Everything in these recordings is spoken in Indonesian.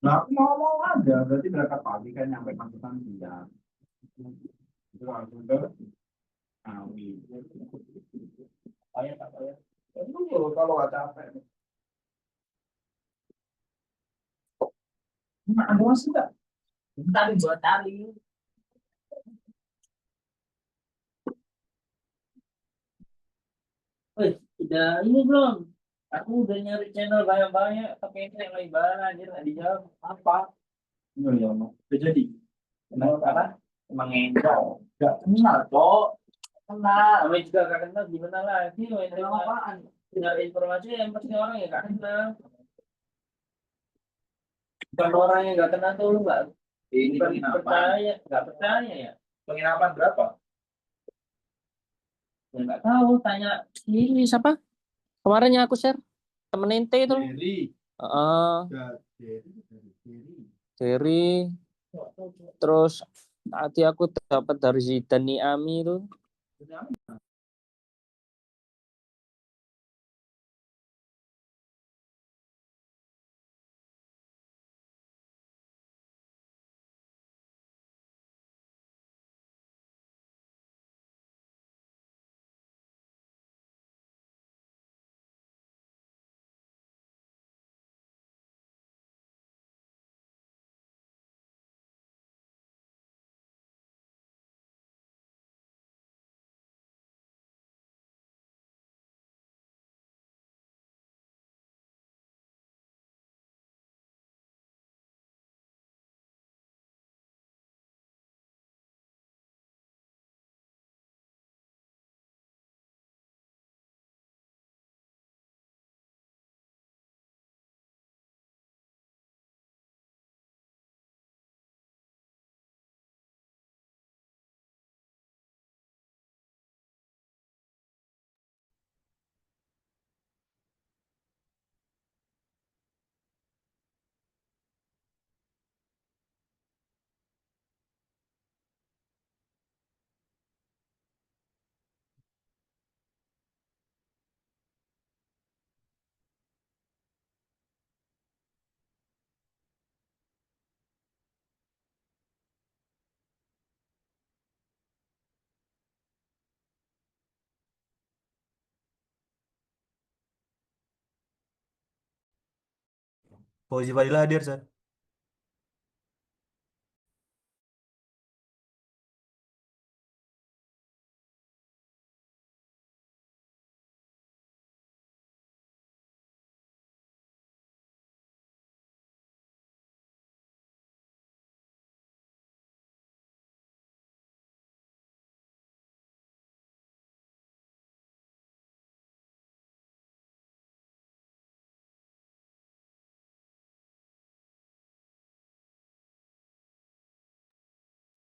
Nah, aku mau aja, berarti berangkat pagi kan nyampe Pacitan siang. Itu langsung ke Ngawi. Payah tak payah? Itu kalau nggak capek. Nah, ada masih nggak? Tadi buat tali. Wih, udah ini belum? Aku udah nyari channel banyak-banyak, tapi ini yang lain banget aja nggak dijawab. Apa? Iya, ya, Mas. Udah jadi. Kenapa? Karena emang enggak. Nggak kenal, kok. Kenal. Namanya juga gak kenal, gimana lagi? Main apaan? Nyari informasi yang pasti orang yang gak kenal. Bukan orang yang gak kenal tuh, lu nggak ini percaya, nggak percaya ya. Penginapan berapa? Ya nggak tahu, tanya ini siapa? Kemarin yang aku share temen ente itu. Jerry. Jerry. Terus tadi aku dapat dari si Dani Ami itu. Fauzi Fadila hadir, Sir.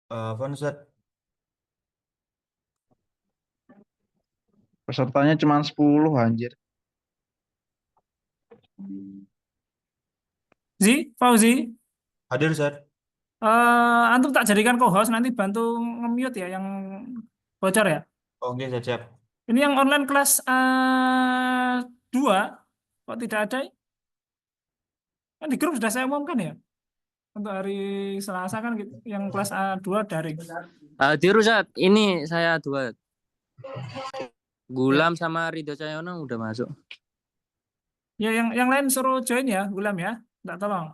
Fon, Sir. Pesertanya cuma 10 anjir. Fauzi, Hadir, Sir. antum tak jadikan co-host nanti bantu nge-mute ya yang bocor ya. Oke, siap. Ini yang online kelas 2 kok tidak ada? Kan di grup sudah saya umumkan ya. Untuk hari Selasa kan gitu, yang kelas A2 daring. Hadir Ustaz, ini saya dua. Gulam sama Ridho Cahyono udah masuk. Ya yang lain suruh join ya, Gulam ya. Enggak tolong.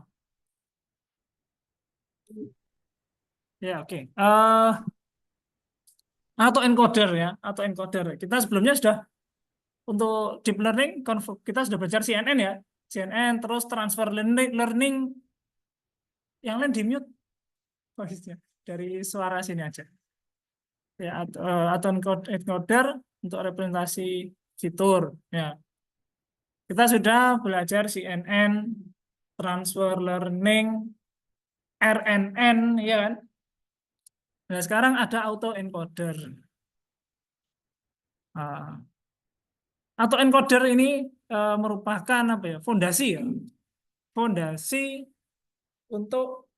Ya oke. Atau encoder ya, atau encoder. Kita sebelumnya sudah untuk deep learning kita sudah belajar CNN ya. CNN terus transfer learning yang lain di mute voice-nya dari suara sini aja. Ya atau encoder untuk representasi fitur ya. Kita sudah belajar CNN, transfer learning, RNN ya kan. Nah, sekarang ada auto encoder. Auto encoder ini merupakan apa ya? Fondasi ya. Fondasi untuk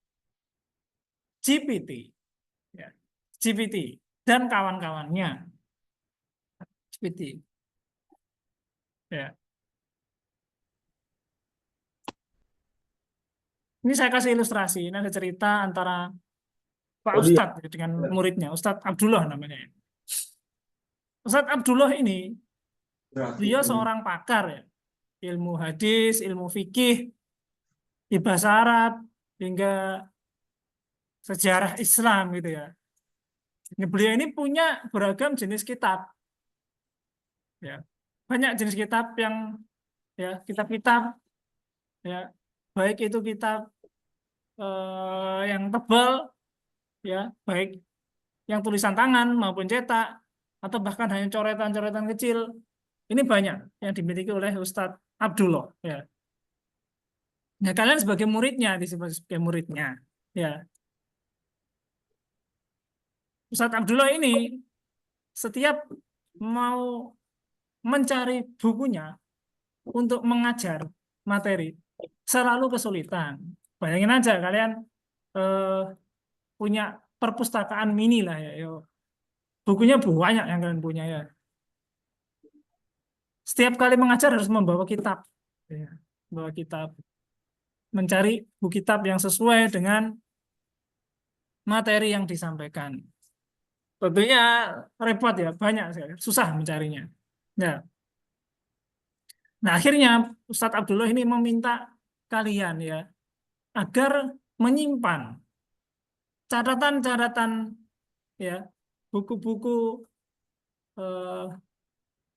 GPT ya. GPT dan kawan-kawannya. GPT ya. Ini saya kasih ilustrasi. Ini ada cerita antara Pak Oh, iya. Ustadz dengan muridnya, Ustadz Abdullah namanya. Ustadz Abdullah ini, beliau seorang pakar ya, ilmu hadis, ilmu fikih, bahasa Arab, hingga sejarah Islam gitu ya. Beliau ini punya beragam jenis kitab, ya, banyak jenis kitab yang ya kitab-kitab ya, baik itu kitab yang tebal ya, baik yang tulisan tangan maupun cetak, atau bahkan hanya coretan-coretan kecil. Ini banyak yang dimiliki oleh Ustadz Abdullah ya. Nah, kalian sebagai muridnya, disebut sebagai muridnya ya. Ustadz Abdullah ini setiap mau mencari bukunya untuk mengajar materi selalu kesulitan. Bayangin aja kalian punya perpustakaan mini lah ya. Bukunya banyak yang kalian punya ya. Setiap kali mengajar harus membawa kitab. Ya, membawa kitab. Mencari buku kitab yang sesuai dengan materi yang disampaikan. Tentunya repot ya, banyak sekali, susah mencarinya. Ya. Nah, akhirnya Ustadz Abdullah ini meminta kalian ya agar menyimpan catatan-catatan ya, buku-buku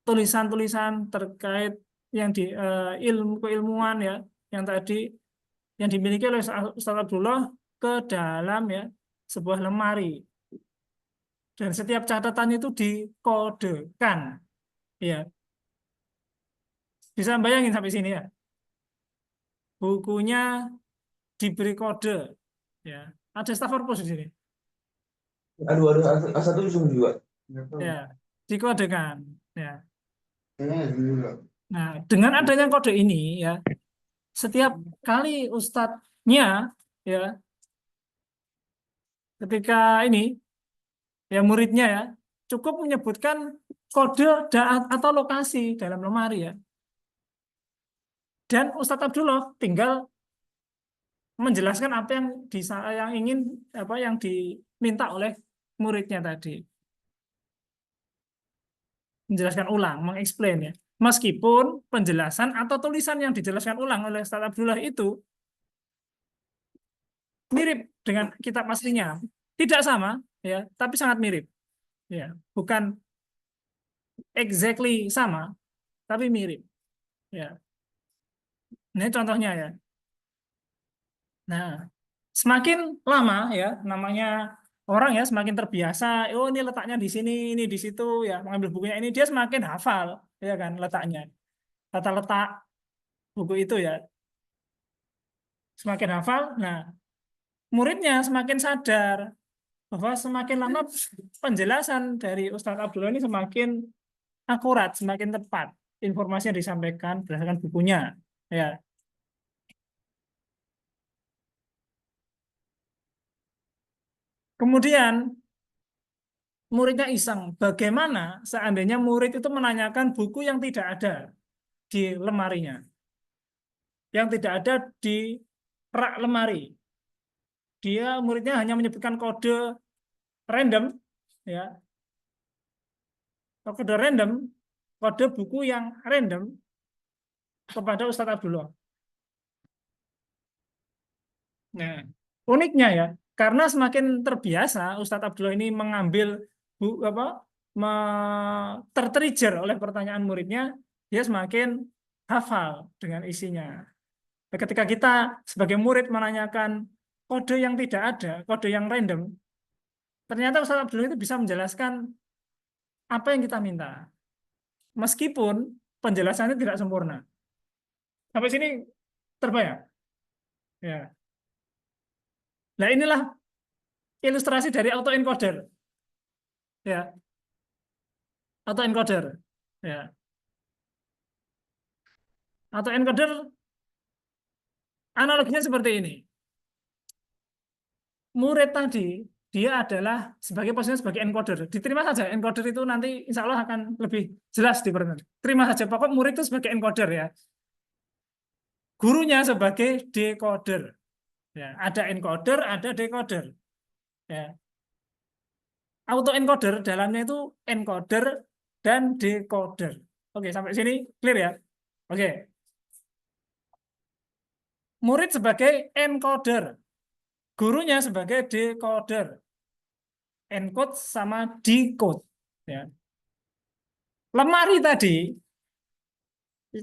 tulisan-tulisan terkait yang di ilmu keilmuan ya, yang tadi yang dimiliki oleh Ustadz Abdullah ke dalam ya sebuah lemari. Dan setiap catatan itu dikodekan ya. Bisa bayangin sampai sini ya. Bukunya diberi kode ya. Ada staff purpose di sini. Aduh, A1 langsung juga. Ya, dikodekan ya. Nah, dengan adanya kode ini ya, setiap kali ustadznya ya, ketika ini ya muridnya ya, cukup menyebutkan kode atau lokasi dalam lemari ya. Dan Ustadz Abdullah tinggal menjelaskan apa yang ingin apa yang diminta oleh muridnya tadi. Menjelaskan ulang, mengeksplain ya. Meskipun penjelasan atau tulisan yang dijelaskan ulang oleh Ustadz Abdullah itu mirip dengan kitab aslinya, tidak sama ya, tapi sangat mirip. Ya, bukan exactly sama, tapi mirip. Ya. Ini contohnya ya. Nah, semakin lama ya, namanya orang ya semakin terbiasa. Oh, ini letaknya di sini, ini di situ ya. Mengambil bukunya ini dia semakin hafal, ya kan letaknya, tata letak buku itu ya. Semakin hafal. Nah, muridnya semakin sadar bahwa semakin lama penjelasan dari Ustadz Abdullah ini semakin akurat, semakin tepat informasi yang disampaikan berdasarkan bukunya. Ya. Kemudian muridnya iseng, bagaimana seandainya murid itu menanyakan buku yang tidak ada di lemarinya, yang tidak ada di rak lemari. Dia muridnya hanya menyebutkan kode random, ya, kode random, kode buku yang random kepada Ustadz Abdullah. Nah, uniknya ya, karena semakin terbiasa Ustadz Abdullah ini mengambil tertrigger oleh pertanyaan muridnya, dia semakin hafal dengan isinya. Ketika kita sebagai murid menanyakan kode yang tidak ada, kode yang random, ternyata Ustadz Abdullah itu bisa menjelaskan apa yang kita minta. Meskipun penjelasannya tidak sempurna. Sampai sini terbayang? Ya. Nah, inilah ilustrasi dari autoencoder. Ya. Autoencoder. Ya. Autoencoder analoginya seperti ini. Murid tadi dia adalah sebagai posisinya sebagai encoder. Diterima saja encoder itu nanti insya Allah akan lebih jelas diperkenalkan. Terima saja pokok murid itu sebagai encoder ya. Gurunya sebagai decoder. Ya, ada encoder, ada decoder. Ya. Autoencoder dalamnya itu encoder dan decoder. Oke, sampai sini clear ya? Oke. Murid sebagai encoder, gurunya sebagai decoder. Encode sama decode. Ya. Lemari tadi,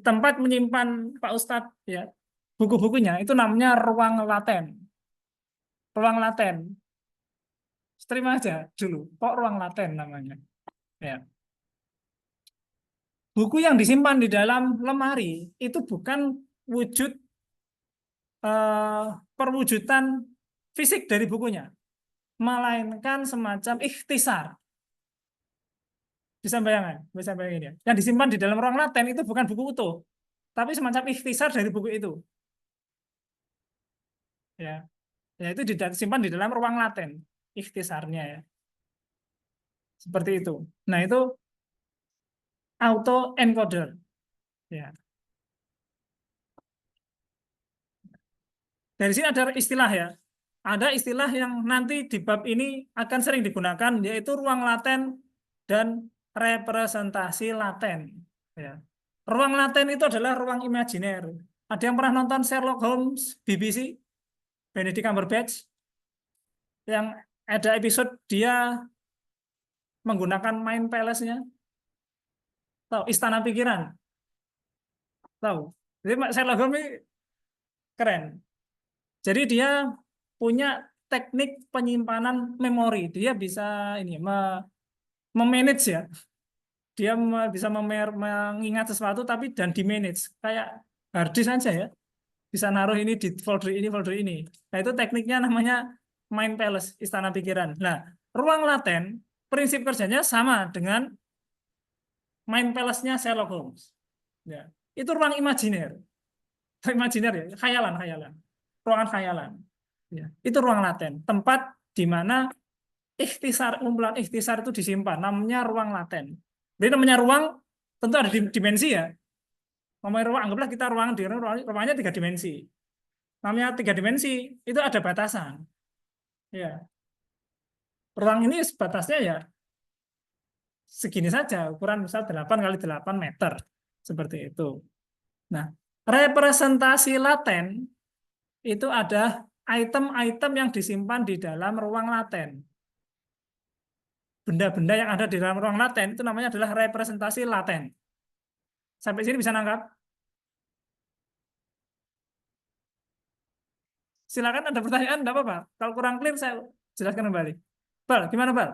tempat menyimpan Pak Ustadz ya, buku-bukunya itu namanya ruang laten. Ruang laten. Terima aja dulu, kok ruang laten namanya. Ya. Buku yang disimpan di dalam lemari itu bukan wujud perwujudan fisik dari bukunya, melainkan semacam ikhtisar. Bisa bayangin ya. Yang disimpan di dalam ruang laten itu bukan buku utuh, tapi semacam ikhtisar dari buku itu. Ya, ya itu disimpan di dalam ruang laten, ikhtisarnya ya. Seperti itu. Nah, itu auto encoder. Ya. Dari sini ada istilah ya. Ada istilah yang nanti di bab ini akan sering digunakan, yaitu ruang laten dan representasi laten. Ya. Ruang laten itu adalah ruang imajiner. Ada yang pernah nonton Sherlock Holmes BBC, Benedict Cumberbatch, yang ada episode dia menggunakan Mind Palace-nya? Tahu, Istana Pikiran? Tahu. Jadi Sherlock Holmes ini keren. Jadi dia punya teknik penyimpanan memori. Dia bisa ini memanage ya. Dia bisa mengingat sesuatu tapi dan di manage kayak hard disk saja ya. Bisa naruh ini di folder ini, folder ini. Nah, itu tekniknya namanya Mind Palace, Istana Pikiran. Nah, ruang laten prinsip kerjanya sama dengan Mind Palace-nya Sherlock Holmes. Ya. Itu ruang imajiner. Imajiner ya, khayalan. Ruangan khayalan. Ya. Itu ruang laten, tempat di mana kumpulan ikhtisar itu disimpan, namanya ruang laten. Jadi namanya ruang tentu ada dimensi ya. Namanya ruang, anggaplah kita ruangnya 3 dimensi. Namanya 3 dimensi, itu ada batasan. Ya. Ruang ini batasnya ya segini saja, ukuran misal 8 kali 8 meter. Seperti itu. Nah, representasi laten itu ada item-item yang disimpan di dalam ruang laten. Benda-benda yang ada di dalam ruang laten itu namanya adalah representasi laten. Sampai sini bisa nangkap? Silakan, ada pertanyaan, enggak apa-apa. Kalau kurang clear saya jelaskan kembali. Bal, gimana Bal?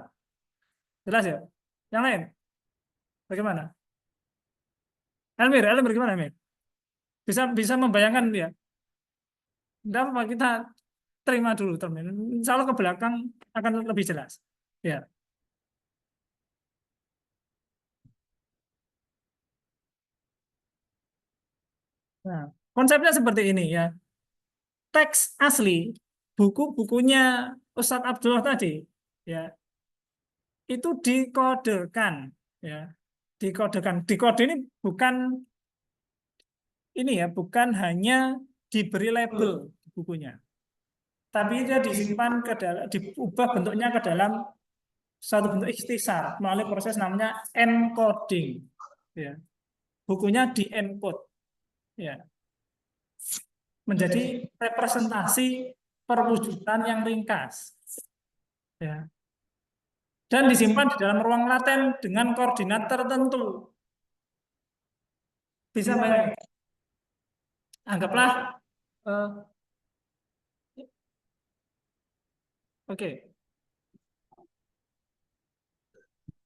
Jelas ya? Yang lain? Bagaimana? Elmir gimana Elmir? Bisa membayangkan ya? Enggak apa-apa, kita terima dulu termin. Insya Allah ke belakang akan lebih jelas. Ya. Nah, konsepnya seperti ini ya. Teks asli, buku-bukunya Ustadz Abdullah tadi, ya, itu dikodekan, ya, dikodekan. Dikode ini bukan hanya diberi label bukunya, tapi dia disimpan ke dalam, diubah bentuknya ke dalam suatu bentuk ikhtisar melalui proses namanya encoding. Ya. Bukunya di-encode, ya, menjadi representasi perwujudan yang ringkas. Ya. Dan disimpan di dalam ruang laten dengan koordinat tertentu. Bisa bayangkan? Anggaplah oke.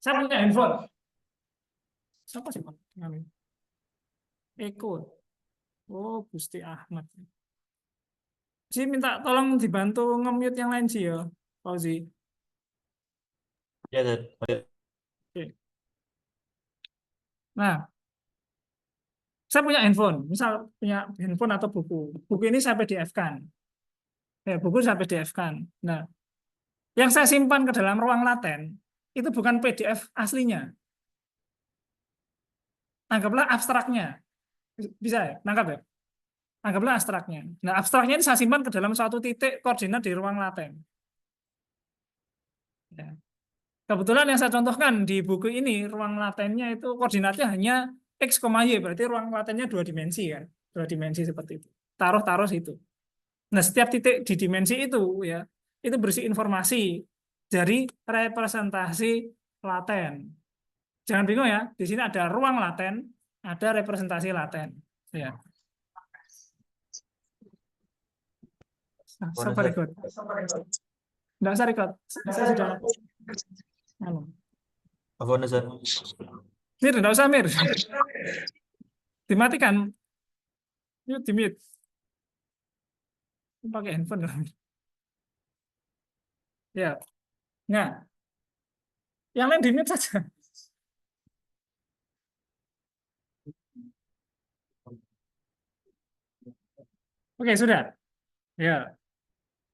Saya punya handphone. Siapa sih Pak? Eko. Oh, Gusti Ahmad. Ji minta tolong dibantu nge-mute yang lain sih ya, Fauzi. Ya, Sir. Oke. Nah, saya punya handphone, misal punya handphone atau buku. Buku ini saya PDF-kan. Ya, buku saya PDF-kan. Nah, yang saya simpan ke dalam ruang laten itu bukan PDF aslinya. Anggaplah abstraknya. Bisa ya? Nangkap ya? Anggaplah abstraknya. Nah, abstraknya ini saya simpan ke dalam suatu titik koordinat di ruang laten. Ya. Kebetulan yang saya contohkan di buku ini, ruang latennya itu koordinatnya hanya X, Y, berarti ruang latennya 2 dimensi kan. 2 dimensi seperti itu. Taruh situ. Nah, setiap titik di dimensi itu ya, itu berisi informasi dari representasi laten. Jangan bingung ya, di sini ada ruang laten, ada representasi laten. Ya. Nah, Mana, sabar Sir? ikut. Nggak usah record. Saya sudah. Anu. Apa Sir? Mir, nggak usah Mir. Dimatikan. Yuk, dimute. Pakai handphone kan? Ya. Nah, yang lain dimute saja. Oke, sudah. Ya.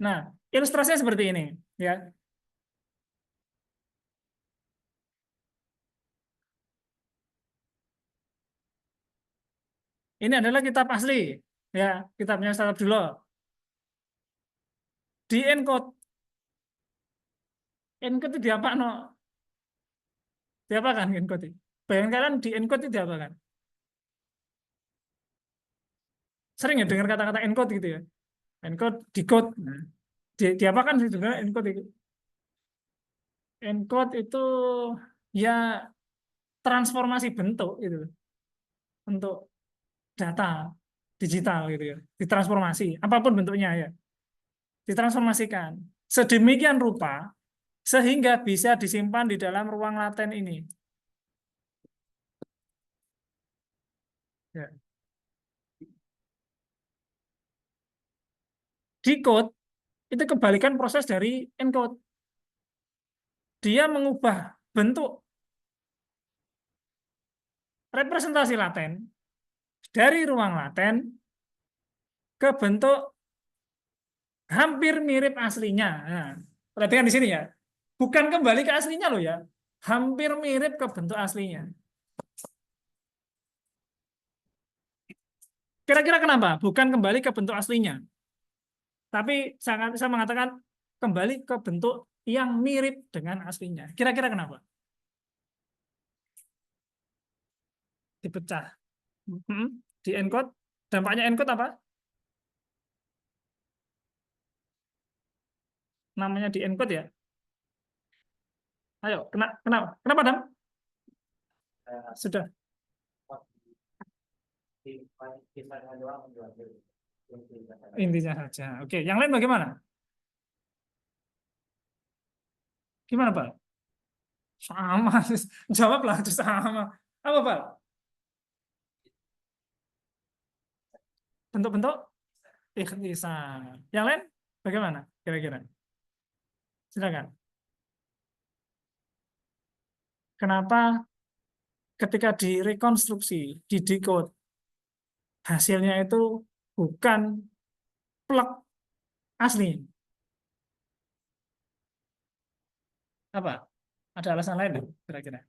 Nah, ilustrasinya seperti ini, ya. Ini adalah kitab asli, ya, kitabnya Ustaz Abdullah. Di encode itu diapa no? Diapakan encode? Bayangkan di encode itu diapakan? Sering ya dengar kata-kata encode gitu ya. Encode, decode. Nah, diapakan sih sebenarnya encode itu? Encode itu ya transformasi bentuk gitu, untuk data digital gitu ya, ditransformasi apapun bentuknya ya, ditransformasikan sedemikian rupa sehingga bisa disimpan di dalam ruang laten ini. Ya. Decode itu kebalikan proses dari encode. Dia mengubah bentuk representasi laten dari ruang laten ke bentuk hampir mirip aslinya. Nah, perhatikan di sini ya. Bukan kembali ke aslinya loh ya. Hampir mirip ke bentuk aslinya. Kira-kira kenapa? Bukan kembali ke bentuk aslinya. Tapi saya mengatakan kembali ke bentuk yang mirip dengan aslinya. Kira-kira kenapa? Dipecah. Di encode. Dampaknya encode apa? Namanya di encode ya. Ayo, kenapa? Kenapa, Dam? Sudah. Intinya saja. Oke, yang lain bagaimana? Gimana, Pak? Sama. Jawablah, itu sama. Apa, Pak? Bentuk-bentuk ikhtisan. Yang lain bagaimana? Kira-kira. Silakan. Kenapa ketika direkonstruksi, didekode, hasilnya itu bukan plek asli? Apa? Ada alasan lain kira-kira?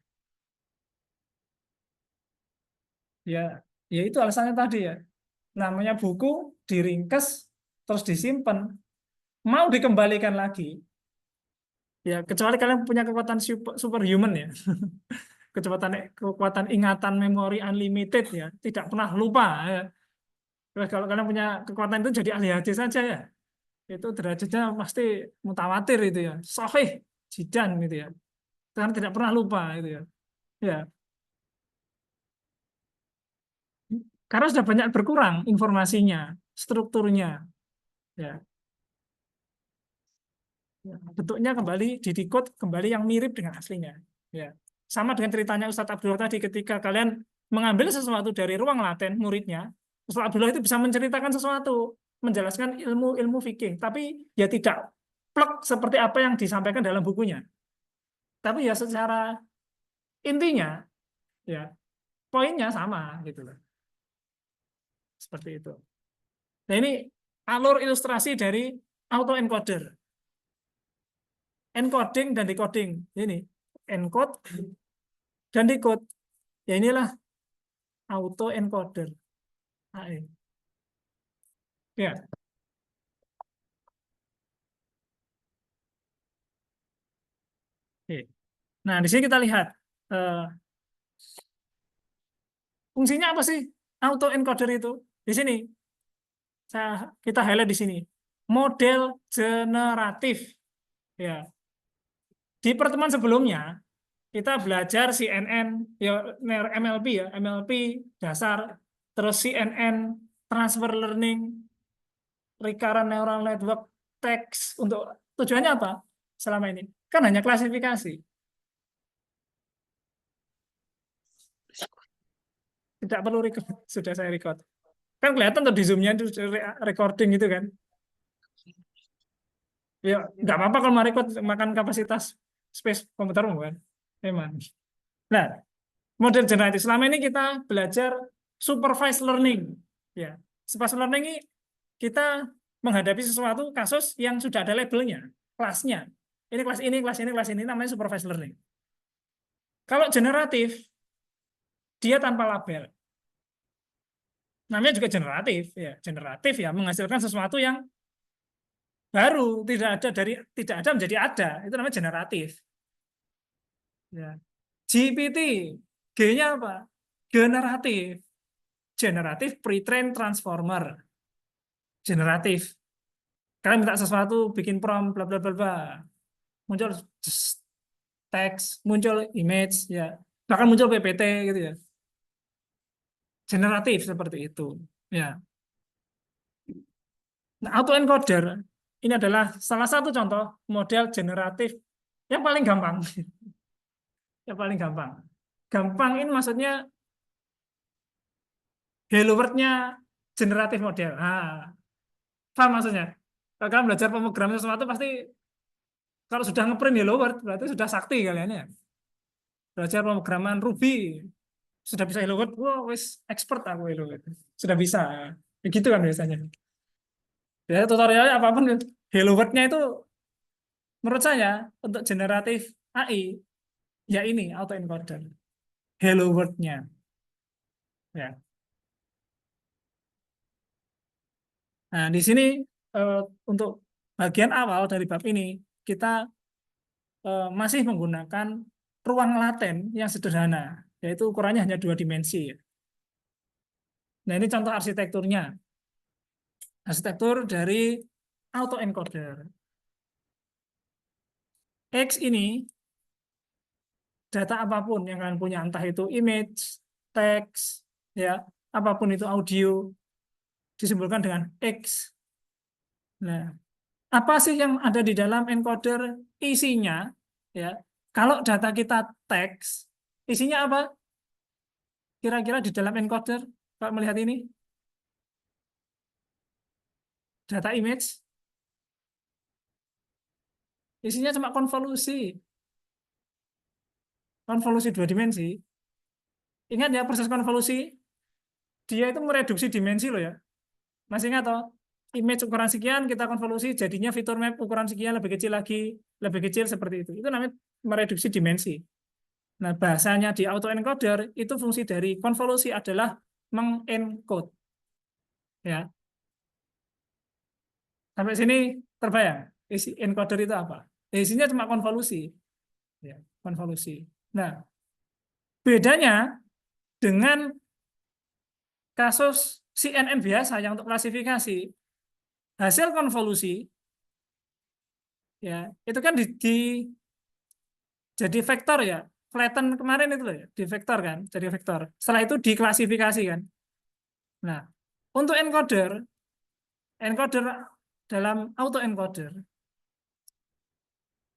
Ya, ya itu alasannya tadi ya. Namanya buku diringkes terus disimpan, mau dikembalikan lagi. Ya, kecuali kalian punya kekuatan superhuman ya. Kekuatan ingatan memori unlimited ya, tidak pernah lupa ya. Terus kalau kalian punya kekuatan itu jadi ahli hadis saja ya. Itu derajatnya pasti mutawatir itu ya. Sahih, jidan gitu ya. Karena tidak pernah lupa itu ya. Ya, karena sudah banyak berkurang informasinya, strukturnya. Ya. Ya, bentuknya kembali didikot kembali yang mirip dengan aslinya. Ya. Sama dengan ceritanya Ustadz Abdullah tadi ketika kalian mengambil sesuatu dari ruang laten muridnya, Ustadz Abdullah itu bisa menceritakan sesuatu, menjelaskan ilmu fikih, tapi ya tidak plek seperti apa yang disampaikan dalam bukunya. Tapi ya secara intinya ya poinnya sama gitu loh. Seperti itu. Nah, ini alur ilustrasi dari autoencoder. Encoding dan decoding. Ini encode dan decode. Ya inilah autoencoder. AE. Ya. Oke. Nah, di sini kita lihat fungsinya apa sih auto encoder itu? Di sini kita highlight di sini. Model generatif. Ya. Di pertemuan sebelumnya kita belajar CNN ya MLP ya, MLP dasar, terus CNN transfer learning, recurrent neural network, text untuk tujuannya apa? Selama ini kan hanya klasifikasi. Tidak perlu record, sudah saya record. Kan kelihatan tuh di Zoom-nya itu recording gitu kan. Ya, nggak apa-apa kalau mau record, makan kapasitas space komputermu kan. Memang. Nah, model generatif. Selama ini kita belajar supervised learning. Ya, supervised learning ini kita menghadapi sesuatu kasus yang sudah ada labelnya, kelasnya. Ini kelas ini, kelas ini, kelas ini, namanya supervised learning. Kalau generatif, dia tanpa label. Namanya juga generatif, ya. Generatif ya menghasilkan sesuatu yang baru, tidak ada menjadi ada. Itu namanya generatif. Ya. GPT, G-nya apa? Generatif. Generatif pre-trained transformer. Generatif. Kalian minta sesuatu, bikin prompt, bla bla bla bla. Muncul teks, muncul image, ya. Bahkan muncul PPT gitu ya. Generatif seperti itu. Ya. Nah, autoencoder ini adalah salah satu contoh model generatif yang paling gampang. Yang paling gampang. Gampang ini maksudnya hello world-nya generatif model. Nah, paham maksudnya? Kalau kalian belajar pemrograman sesuatu pasti kalau sudah ngeprint hello world berarti sudah sakti kalian ya. Belajar pemrograman Ruby sudah bisa hello world, wah wis expert aku hello world. Sudah bisa. Begitu kan biasanya. Ya tutorialnya apapun hello world-nya itu menurut saya untuk generatif AI ya ini autoencoder. Hello world-nya. Ya. Nah, di sini untuk bagian awal dari bab ini kita masih menggunakan ruang laten yang sederhana, yaitu ukurannya hanya 2 dimensi. Nah, ini contoh arsitekturnya. Arsitektur dari autoencoder. X ini data apapun yang kalian punya, entah itu image, teks, ya, apapun itu audio, disimbolkan dengan X. Nah, apa sih yang ada di dalam encoder? Isinya, ya, kalau data kita teks, isinya apa? Kira-kira di dalam encoder, kalau melihat ini, data image, isinya cuma konvolusi. Konvolusi 2 dimensi. Ingat ya, proses konvolusi, dia itu mereduksi dimensi loh ya. Masih ingat toh? Image ukuran sekian, kita konvolusi, jadinya fitur map ukuran sekian, lebih kecil lagi, lebih kecil seperti itu. Itu namanya mereduksi dimensi. Nah, bahasanya di autoencoder, itu fungsi dari konvolusi adalah mengencode. Ya. Sampai sini terbayang, isi encoder itu apa? Isinya cuma konvolusi. Ya, konvolusi. Nah, bedanya dengan kasus CNN biasa yang untuk klasifikasi, hasil konvolusi ya itu kan jadi vektor ya, flatten kemarin itu loh ya, di vektor kan, jadi vektor. Setelah itu diklasifikasi kan. Nah, untuk encoder dalam autoencoder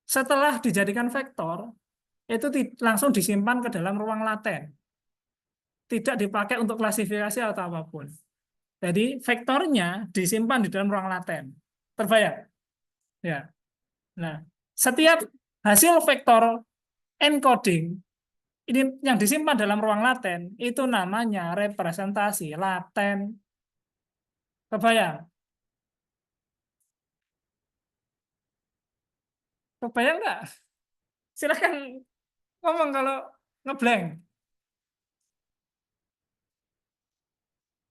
setelah dijadikan vektor itu langsung disimpan ke dalam ruang laten, tidak dipakai untuk klasifikasi atau apapun. Jadi vektornya disimpan di dalam ruang laten. Terbayang? Ya. Nah, setiap hasil vektor encoding ini yang disimpan dalam ruang laten itu namanya representasi laten. Kebayang? Kebayang nggak? Silahkan ngomong kalau ngeblank.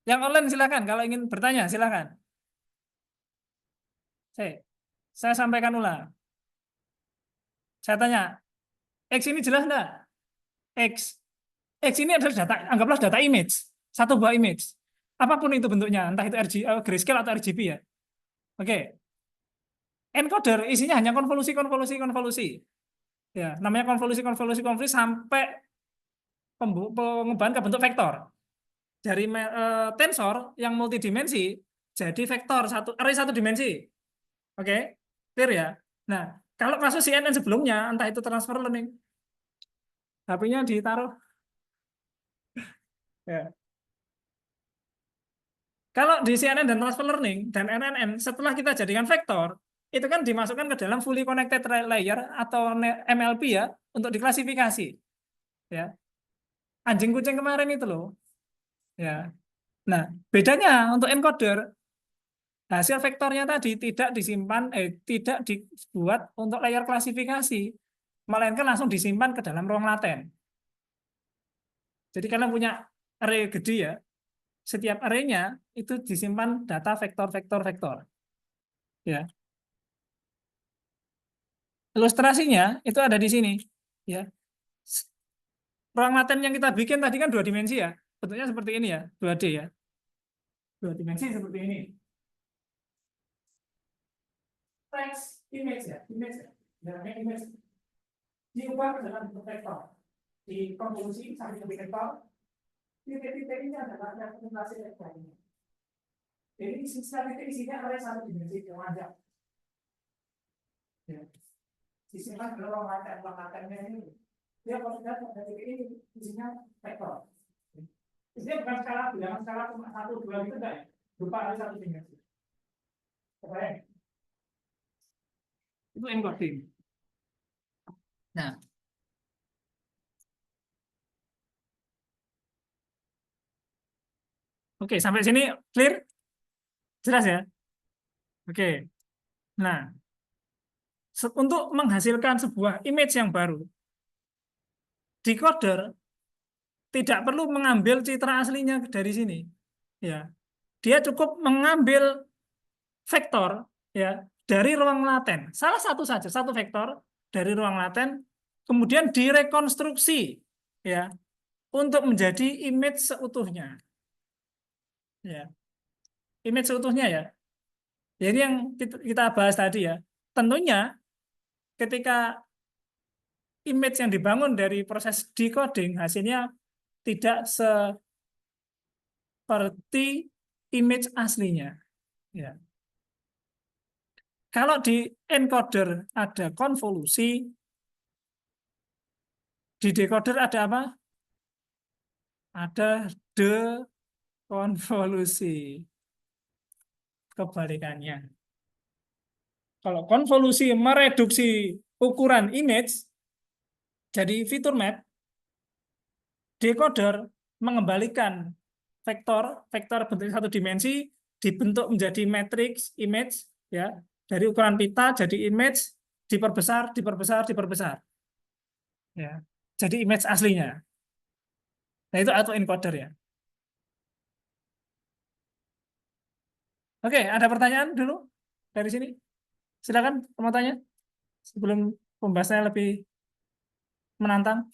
Yang online silahkan, kalau ingin bertanya silahkan. Saya sampaikan ulang. Saya tanya, X ini jelas enggak? X ini adalah data, anggaplah data image, satu buah image. Apapun itu bentuknya, entah itu grayscale atau RGB ya. Oke. Encoder isinya hanya konvolusi. Ya, namanya konvolusi sampai pengubahan ke bentuk vektor. Dari tensor yang multidimensi jadi vektor array satu dimensi. Oke, clear ya. Nah, kalau kasus CNN sebelumnya, entah itu transfer learning, HP-nya ditaruh. Ya. Kalau di CNN dan transfer learning dan NNN, setelah kita jadikan vektor, itu kan dimasukkan ke dalam fully connected layer atau MLP ya, untuk diklasifikasi. Ya. Anjing kucing kemarin itu loh. Ya. Nah, bedanya untuk encoder, hasil vektornya tadi tidak disimpan, tidak dibuat untuk layer klasifikasi, melainkan langsung disimpan ke dalam ruang laten. Jadi kalian punya array gede ya, setiap array-nya itu disimpan data vektor. Ya. Ilustrasinya itu ada di sini. Ya. Ruang laten yang kita bikin tadi kan 2 dimensi ya, bentuknya seperti ini ya, 2D ya. 2 dimensi seperti ini. Text image ya, image diubah ke dalam bentuk vektor, di konvolusi sampai ke vektor. Titik-titik ini adalah representasi vektornya. Jadi sisa titik isinya array satu dimensi yang ada. Ya. Disimpan ke ruang latennya ini. Dia kalau sudah ada titik ini isinya vektor. Isinya bukan skala bilangan skala cuma 1, 2 gitu enggak ya? Berupa array satu dimensi. Kebayang? Itu encoding. Nah, oke, sampai sini clear? Jelas ya? Oke. Nah, untuk menghasilkan sebuah image yang baru, decoder tidak perlu mengambil citra aslinya dari sini. Ya. Dia cukup mengambil vektor ya dari ruang laten. Salah satu saja, satu vektor dari ruang laten, kemudian direkonstruksi ya untuk menjadi image seutuhnya. Ya. Image seutuhnya ya. Jadi yang kita bahas tadi ya. Tentunya ketika image yang dibangun dari proses decoding hasilnya tidak seperti image aslinya. Ya. Kalau di encoder ada konvolusi, di decoder ada apa? Ada dekonvolusi. Kebalikannya. Kalau konvolusi mereduksi ukuran image jadi fitur map, decoder mengembalikan vektor bentuk satu dimensi dibentuk menjadi matriks image ya, dari ukuran pita jadi image diperbesar. Ya. Jadi image aslinya. Nah, itu autoencoder ya. Oke, ada pertanyaan dulu dari sini? Silakan mau tanya sebelum pembahasannya lebih menantang.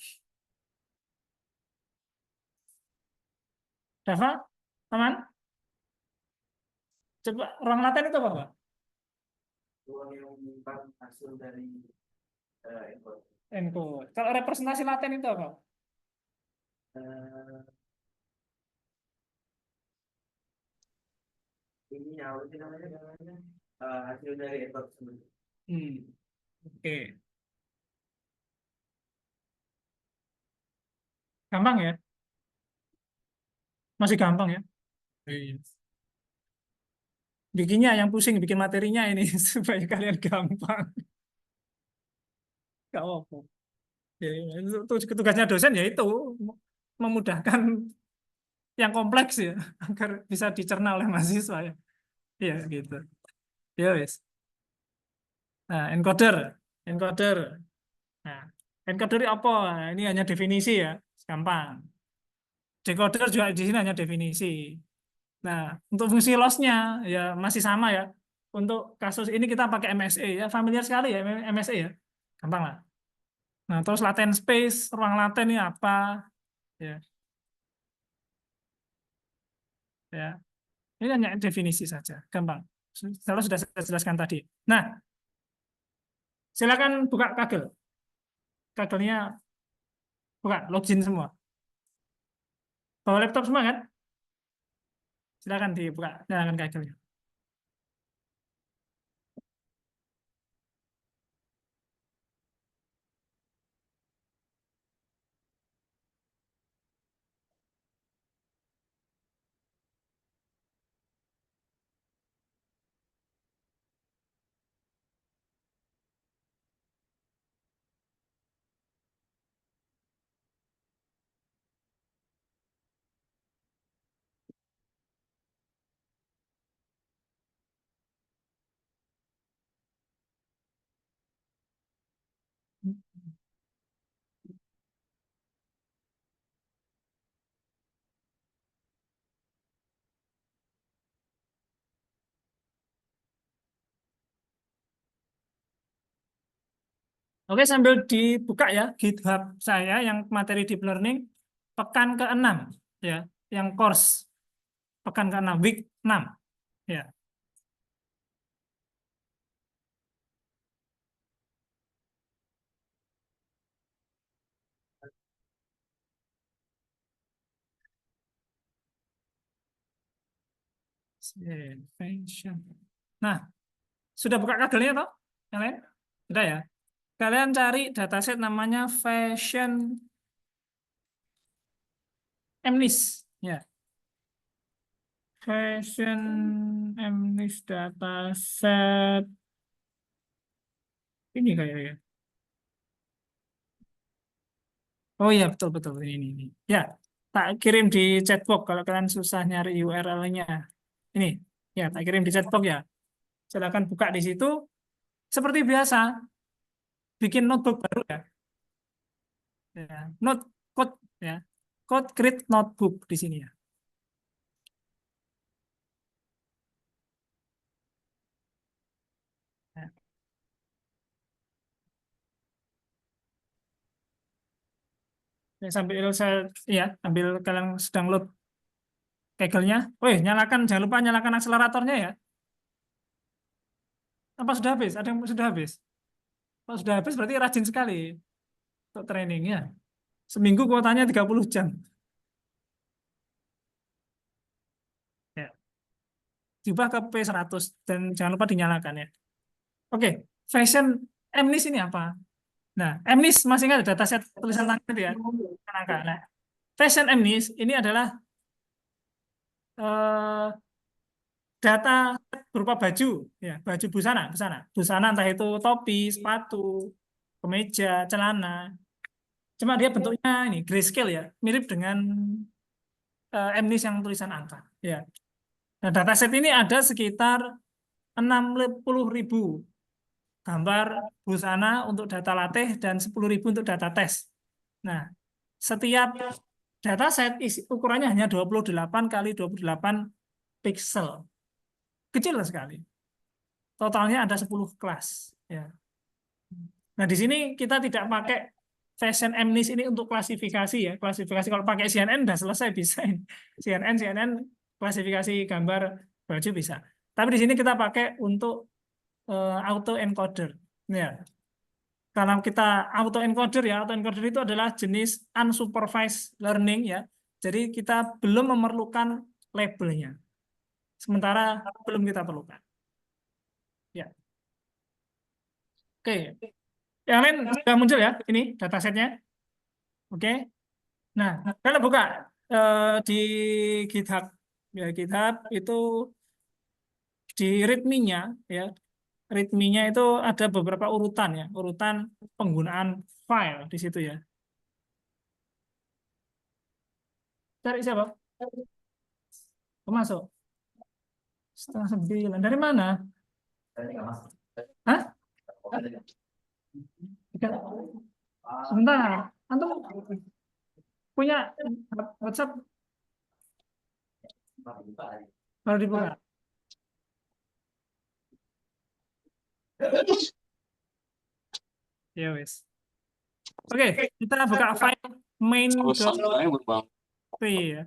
Dava, aman? Coba ruang laten itu apa, Pak? Ruang yang menyimpan hasil dari encode. Encode. Kalau representasi laten itu apa? Ini apa sih namanya? Hasil dari encode sendiri. Oke. Gampang ya? Masih gampang ya? Bikinnya yang pusing, bikin materinya ini supaya kalian gampang. Gak apa-apa. Ya, itu tugasnya dosen ya itu memudahkan yang kompleks ya agar bisa dicerna oleh mahasiswa ya. Iya gitu. Ya wes. Nah, encoder. Nah, encoder apa? Nah, ini hanya definisi ya, gampang. Decoder juga di sini hanya definisi. Nah, untuk fungsi loss-nya ya masih sama ya. untuk kasus ini kita pakai MSE ya, familiar sekali ya MSE ya, gampang lah. Nah, terus latent space, ruang laten ini apa? Ya, ya. Ini hanya definisi saja, gampang. Sudah saya jelaskan tadi. Nah, silakan buka Kaggle. Kaggle-nya buka, login semua. Bawa laptop semua kan? Silakan dibuka, nyalakan Kaggle-nya. Oke, sambil dibuka ya GitHub saya yang materi deep learning pekan ke-6 ya, yang course pekan ke-6 week 6 ya. Nah, sudah buka Kaggle-nya toh? Yang lain? Sudah ya. Kalian cari dataset namanya Fashion MNIST ya. Fashion MNIST dataset ini kayaknya. Oh iya, betul betul ini. Ya, tak kirim di chatbox kalau kalian susah nyari URL-nya. Ini, ya tak kirim di chatbox ya. Silakan buka di situ. Seperti biasa, bikin notebook baru ya. Ya, note code ya. Code create notebook di sini ya. Ya. Ya, sambil saya ya, ambil kalian sedang load Kaggle-nya. Wih, nyalakan, jangan lupa nyalakan akseleratornya ya. Apa sudah habis? Ada yang sudah habis? Kalau sudah habis berarti rajin sekali untuk trainingnya. Seminggu kuotanya 30 jam. Ya. Diubah ke P100 dan jangan lupa dinyalakan ya. Oke, fashion MNIST ini apa? Nah, MNIST masih ingat dataset tulisan tangan itu ya? Angka. Nah, fashion MNIST ini adalah eh, data berupa baju, ya, baju busana entah itu topi, sepatu, kemeja, celana. Cuma dia bentuknya ini grayscale ya, mirip dengan MNIST yang tulisan angka. Ya. Nah, dataset ini ada sekitar 60.000 gambar busana untuk data latih dan 10.000 untuk data tes. Nah, setiap dataset ukurannya hanya 28 kali 28 pixel. Kecil sekali. Totalnya ada 10 kelas. Ya. Nah, di sini kita tidak pakai Fashion MNIST ini untuk klasifikasi ya. Klasifikasi kalau pakai CNN udah selesai bisa. CNN klasifikasi gambar baju bisa. Tapi di sini kita pakai untuk auto encoder. Ya. Kalau kita auto encoder ya, auto encoder itu adalah jenis unsupervised learning ya. Jadi kita belum memerlukan labelnya. Sementara belum kita perlukan. Ya. Oke. Yang lain sudah muncul ya, ini datasetnya. Oke. Nah, kalau buka di GitHub, ya GitHub itu di README-nya, ya README-nya itu ada beberapa urutan ya, urutan penggunaan file di situ ya. Cari siapa? Masuk. 8:30. Dari mana? Hah? Sebentar. Antum punya WhatsApp baru dibuka. Ya wes. Oke, kita buka file main.py ya.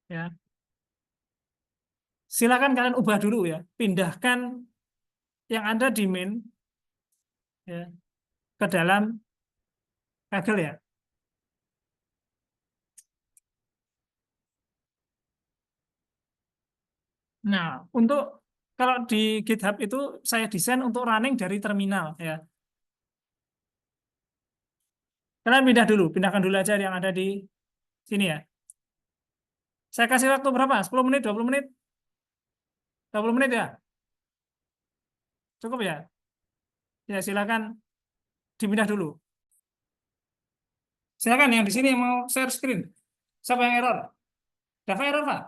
Ya. Silakan kalian ubah dulu ya. Pindahkan yang ada di main ya ke dalam Kaggle ya. Nah, untuk kalau di GitHub itu saya desain untuk running dari terminal ya. Kalian pindahkan dulu aja yang ada di sini ya. Saya kasih waktu berapa? 10 menit, 20 menit? 20 menit ya? Cukup ya? Ya, silakan dipindah dulu. Silakan yang di sini yang mau share screen. Siapa yang error? Dava error, Pak?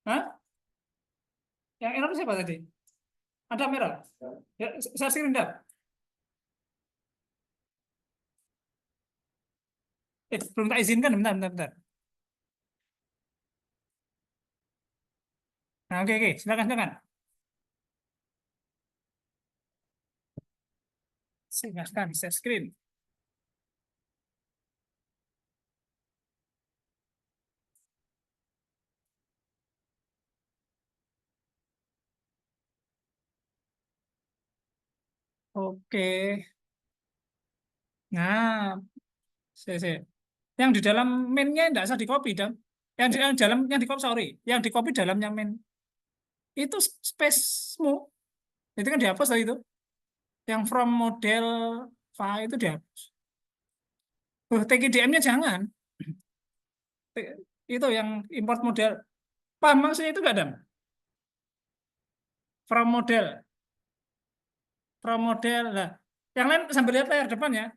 Hah? Yang error siapa tadi? Ada error? Ya, share screen, Dav. Belum tak izinkan, bentar. Nah, oke, silakan. Silakan share screen. Oke. Nah, saya. Yang di dalam main-nya tidak usah di-copy, Dam. Yang di-copy, sorry. Yang di-copy dalamnya main. Itu space-mu. Itu kan dihapus tadi itu. Yang from model file itu dihapus. TKDM-nya jangan. Itu yang import model. Paham maksudnya itu nggak, Dam? From model. Lah. Yang lain sambil lihat layar depan ya.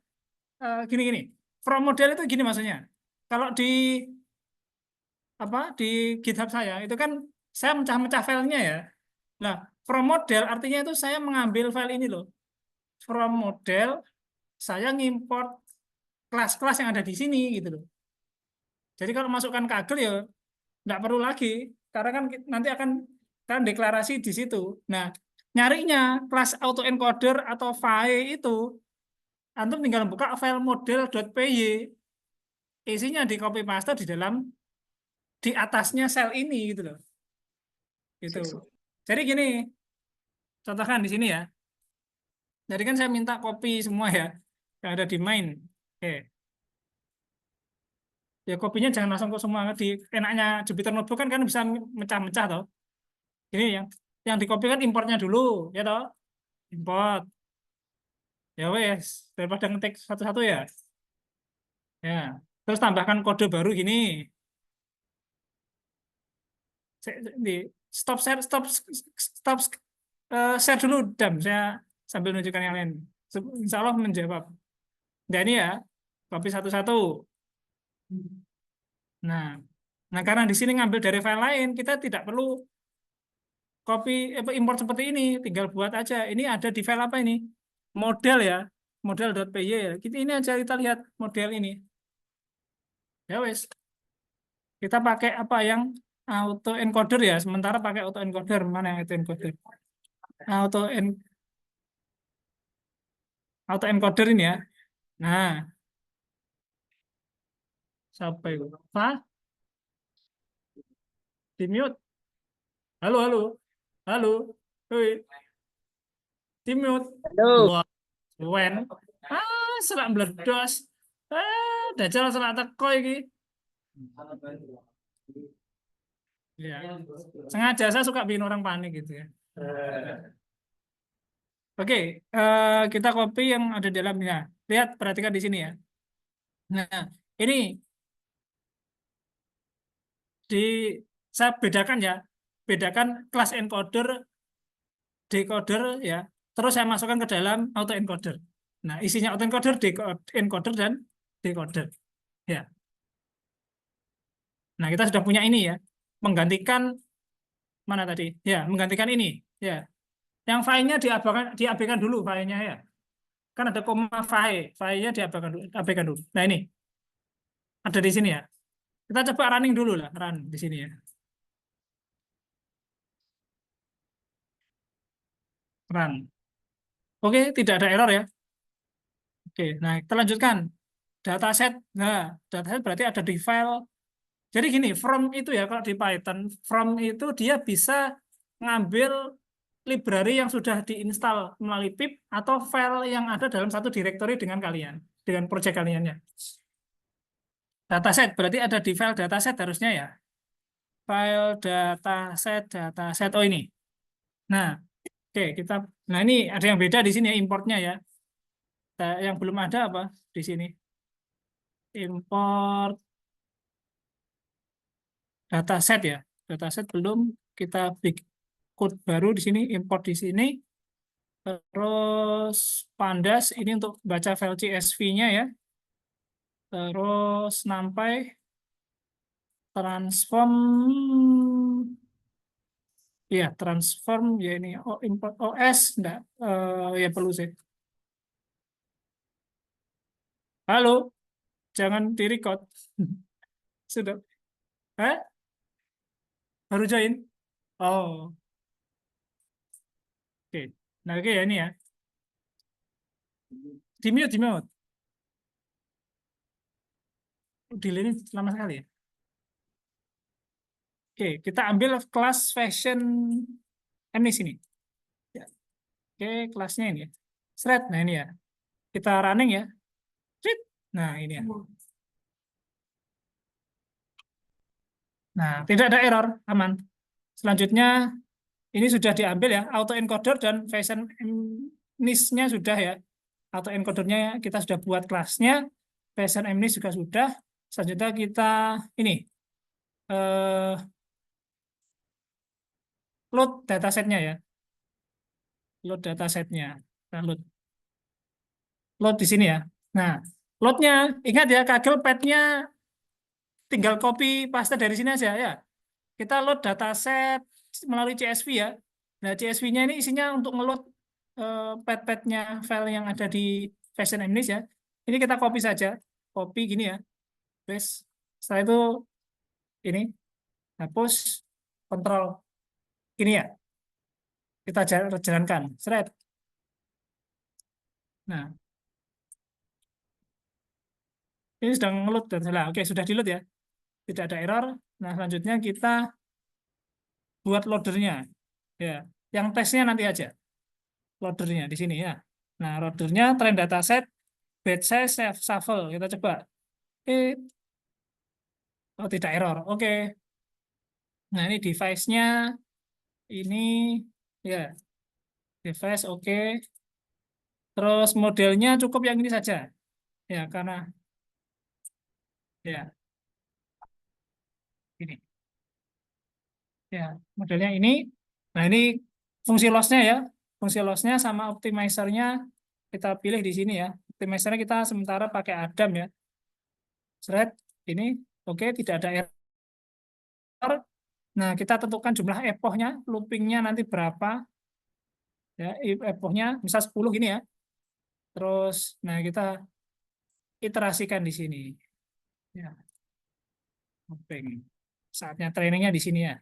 Gini. From model itu gini maksudnya. Kalau di GitHub saya itu kan saya mecah-mecah filenya ya. Nah, from model artinya itu saya mengambil file ini loh. From model saya ngimport kelas-kelas yang ada di sini gitu loh. Jadi kalau masukkan Kaggle ya nggak perlu lagi karena kan nanti akan deklarasi di situ. Nah, nyarinya kelas autoencoder atau file itu antum tinggal buka file model.py, isinya di copy paste di atasnya sel ini gitu loh. Gitu. Jadi gini, contohkan di sini ya. Jadi kan saya minta copy semua ya yang ada di main. Oke. Ya kopinya jangan langsung ke semua di enaknya Jupyter Notebook kan bisa mecah-mecah toh. Ini yang di copy kan importnya dulu ya toh. Import. Ya wes, daripada ngetik satu-satu ya. Ya. Terus tambahkan kode baru gini. Stop share dulu, Dam. Saya sambil menunjukkan yang lain. Insya Allah menjawab. Nah ini ya, copy satu-satu. Nah karena di sini ngambil dari file lain, kita tidak perlu copy import seperti ini, tinggal buat aja. Ini ada di file apa ini? Model ya, model.py ya. Ini aja kita lihat model ini. Ya wes. Kita pakai apa yang auto encoder ya, sementara pakai auto encoder. Mana yang auto encoder? Auto encoder ini ya. Nah, sampai apa? Di mute. Halo. Hoi. Di mute. Halo. Wah, wen. Selak meledos. Dajal selak teko iki. Ya. Sengaja saya suka bikin orang panik gitu ya. Oke, kita copy yang ada di dalamnya. Lihat, perhatikan di sini ya. Nah, ini saya bedakan ya. Bedakan kelas encoder, decoder ya. Terus saya masukkan ke dalam autoencoder. Nah, isinya autoencoder, encoder dan decoder. Ya. Nah, kita sudah punya ini ya. Menggantikan mana tadi? Ya, menggantikan ini. Ya. Yang filenya diabaikan dulu filenya ya. kan ada koma file-nya diabaikan dulu. Nah ini ada di sini ya. Kita coba running dulu lah, run di sini ya. Run. Oke, tidak ada error ya. Oke, nah kita lanjutkan. Dataset. Nah, dataset berarti ada di file. Jadi gini, from itu ya kalau di Python, from itu dia bisa ngambil library yang sudah diinstal melalui pip atau file yang ada dalam satu directory dengan kalian, dengan project kaliannya. Dataset berarti ada di file dataset harusnya ya. File dataset. Oh ini. Nah, oke kita. Nah ini ada yang beda di sini ya importnya ya. Yang belum ada apa di sini? Import dataset ya. Dataset belum, kita bikin code baru di sini, import di sini. Terus pandas ini untuk baca file CSV-nya ya. Terus sampai transform ya transform ya ini import OS enggak ya perlu sih. Halo, jangan di-record. Sudah. Eh? Baru join? Oh, oke. Nah, oke ya ini ya. Di mute. Delay ini lama sekali ya. Oke, kita ambil kelas fashion ini sini. Ya. Oke, kelasnya ini ya. Thread, nah ini ya. Kita running ya. Thread. Nah, ini ya. Nah, tidak ada error, aman. Selanjutnya, ini sudah diambil ya, autoencoder dan fashion MNIST-nya sudah ya. Autoencodernya kita sudah buat kelasnya, fashion MNIST juga sudah. Selanjutnya kita ini eh, load datasetnya ya, load datasetnya, nah, load di sini ya. Nah, loadnya ingat ya, Kaggle pad-nya tinggal copy paste dari sini aja ya. Kita load dataset melalui CSV ya. Nah, CSV-nya ini isinya untuk ngeload pad-padnya file yang ada di Fashion MNIST ya. Ini kita copy saja, copy gini ya. Terus setelah itu ini hapus, kontrol ini ya. Kita jalankan. Thread. Nah, ini sedang ngeload dan salah. Oke, sudah di-load ya. Tidak ada error. Nah, selanjutnya kita buat loadernya. Ya, yang tesnya nanti aja. Loadernya di sini ya. Nah, loadernya trend dataset, batch size, shuffle. Kita coba. Eh, oh tidak error. Oke. Nah, ini device-nya ini ya, device oke. Terus modelnya cukup yang ini saja. Ya, karena ya ini. Ya, modelnya ini. Nah, ini fungsi loss-nya ya. Fungsi loss-nya sama optimizer-nya kita pilih di sini ya. Optimizer-nya kita sementara pakai Adam ya. Thread ini oke, tidak ada error. Nah, kita tentukan jumlah epochnya, loopingnya nanti berapa. Ya, epochnya misal 10 gini ya. Terus, nah kita iterasikan di sini. Ya, looping. Saatnya trainingnya di sini ya.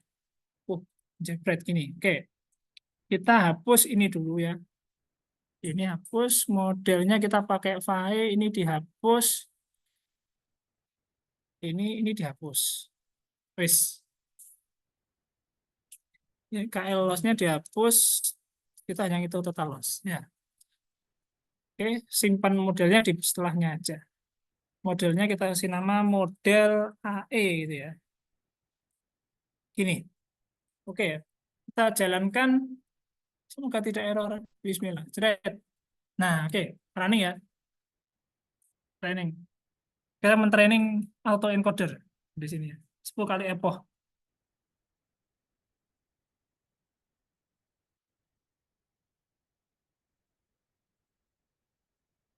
Jebret gini. Oke, kita hapus ini dulu ya. Ini hapus, modelnya kita pakai file, ini dihapus. Ini dihapus. Wis. Ini KL loss-nya dihapus. Kita hanya itu total loss. Ya. Oke, simpan modelnya di setelahnya aja. Modelnya kita kasih nama model AE gitu ya. Gini. Oke, kita jalankan. Semoga tidak error. Bismillah. Jeret. Nah, oke. Running ya. Training. Kita mentraining autoencoder di sini ya. 10 kali epoch.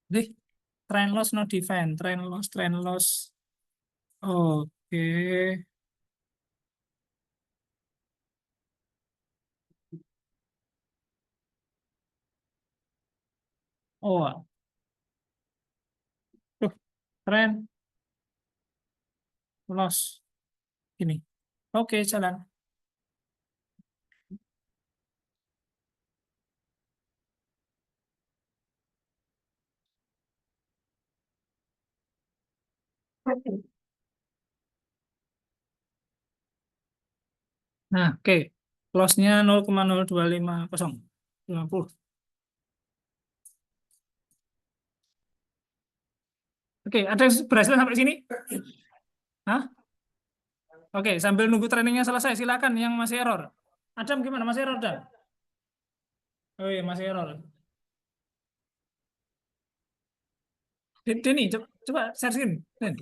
Jadi, train loss no define. Train loss, train loss. Oke. Oh, Keren. Los. Ini. Oke, jalan. Nah, oke. Loss-nya 0,0250. Oke, ada yang berhasil sampai sini? Hah? Oke, sambil nunggu trainingnya selesai, silakan yang masih error. Adam gimana? Masih error, Adam? Oh iya, masih error. Denny, coba share screen. Den.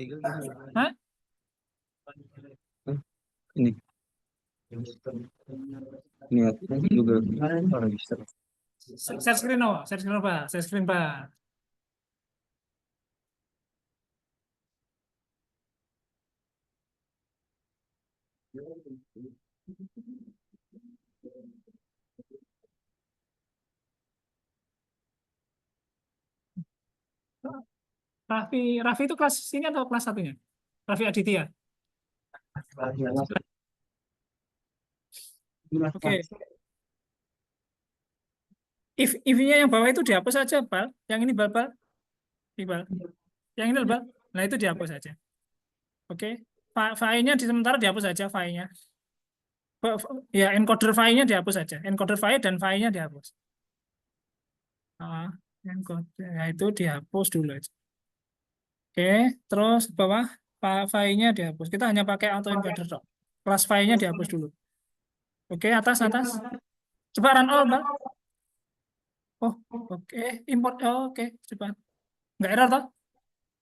Hah? Ini. Ini aku juga orang bisa. Share screen, oh. Share screen apa? Share screen, Pak. Raffi itu kelas ini atau kelas satunya? Raffi Aditya. Oke. If-nya yang bawah itu dihapus saja, Bal. Yang ini Bal. Bal. Yang ini Bal. Nah, itu dihapus saja. Oke. File-nya di sementara dihapus saja file-nya. Ya, encoder file-nya dihapus saja. Encoder file dan file-nya dihapus. Encoder, ya itu dihapus dulu aja. Oke, terus bawah file-nya dihapus. Kita hanya pakai autoencoder dok. Kelas file-nya dihapus dulu. Oke, atas. Coba run all, Bal. Oh, oke. Import. Oh, oke, coba. Nggak error toh?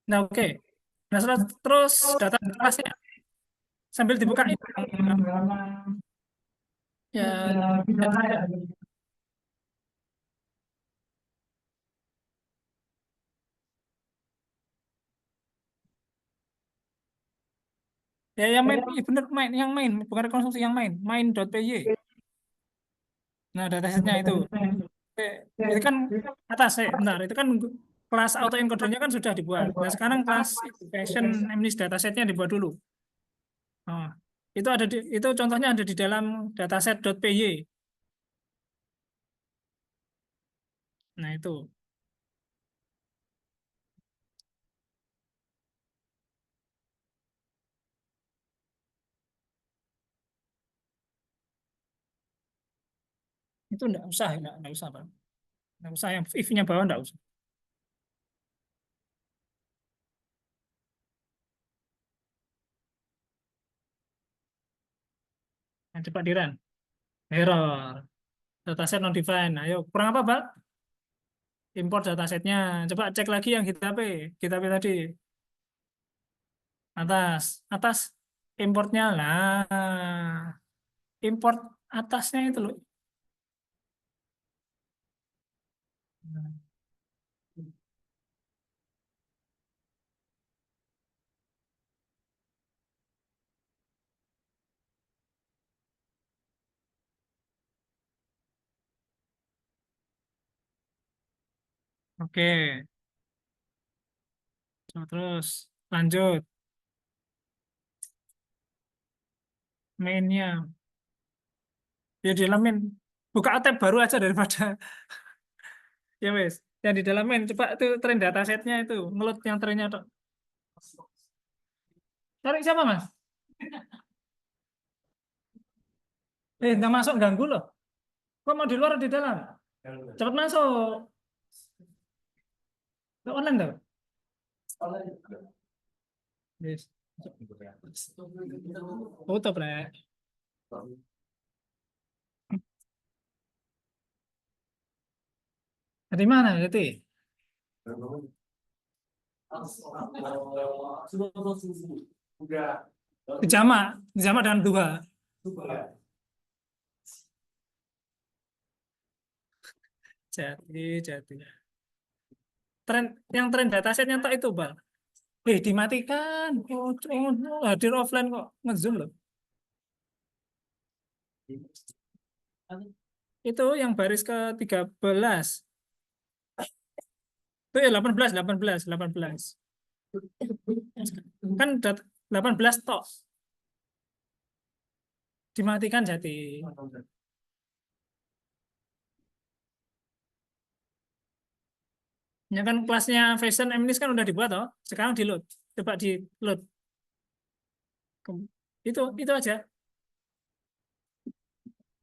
Nah, oke. Nah, terus data kelasnya sambil dibukain. Ya, ya yang main, ya bener main, yang main, bukan rekonstruksi yang main.py. Nah, datasetnya itu. Oke, itu kan atas ya, bentar, itu kan kelas autoencodernya kan sudah dibuat. Nah, sekarang kelas fashion MNIST datasetnya dibuat dulu. Oh, itu ada itu contohnya ada di dalam dataset.py. Nah, itu enggak usah, enggak usah, Pak. Enggak usah yang if-nya bawah enggak usah. Nah, coba di run. Error. Dataset non defined. Ayo, kurang apa, Pak? Import datasetnya. Coba cek lagi yang GitHub tadi. Atas. Importnya lah. Import atasnya itu loh. Oke. Coba terus lanjut. Mainnya. Ya di dalam main. Buka tab baru aja daripada ya wes. Yang di dalam main coba itu train datasetnya itu ngeload yang trainnya Tok. Cari siapa Mas? Nggak masuk ganggu loh. Kok mau di luar atau di dalam? Cepat masuk. Ke online tuh. Yes. Tutup lah. Dari mana itu? Dijamak dengan dua. Jadi. Tren datasetnya tak itu, Bang. Dimatikan. Hadir offline kok ngezoom loh. Itu yang baris ke-13. Itu ya 18. Kan udah 18 tok. Dimatikan jadi. Ya kan kelasnya Fashion Eminis kan udah dibuat toh. Sekarang di load. Coba di load. Itu aja.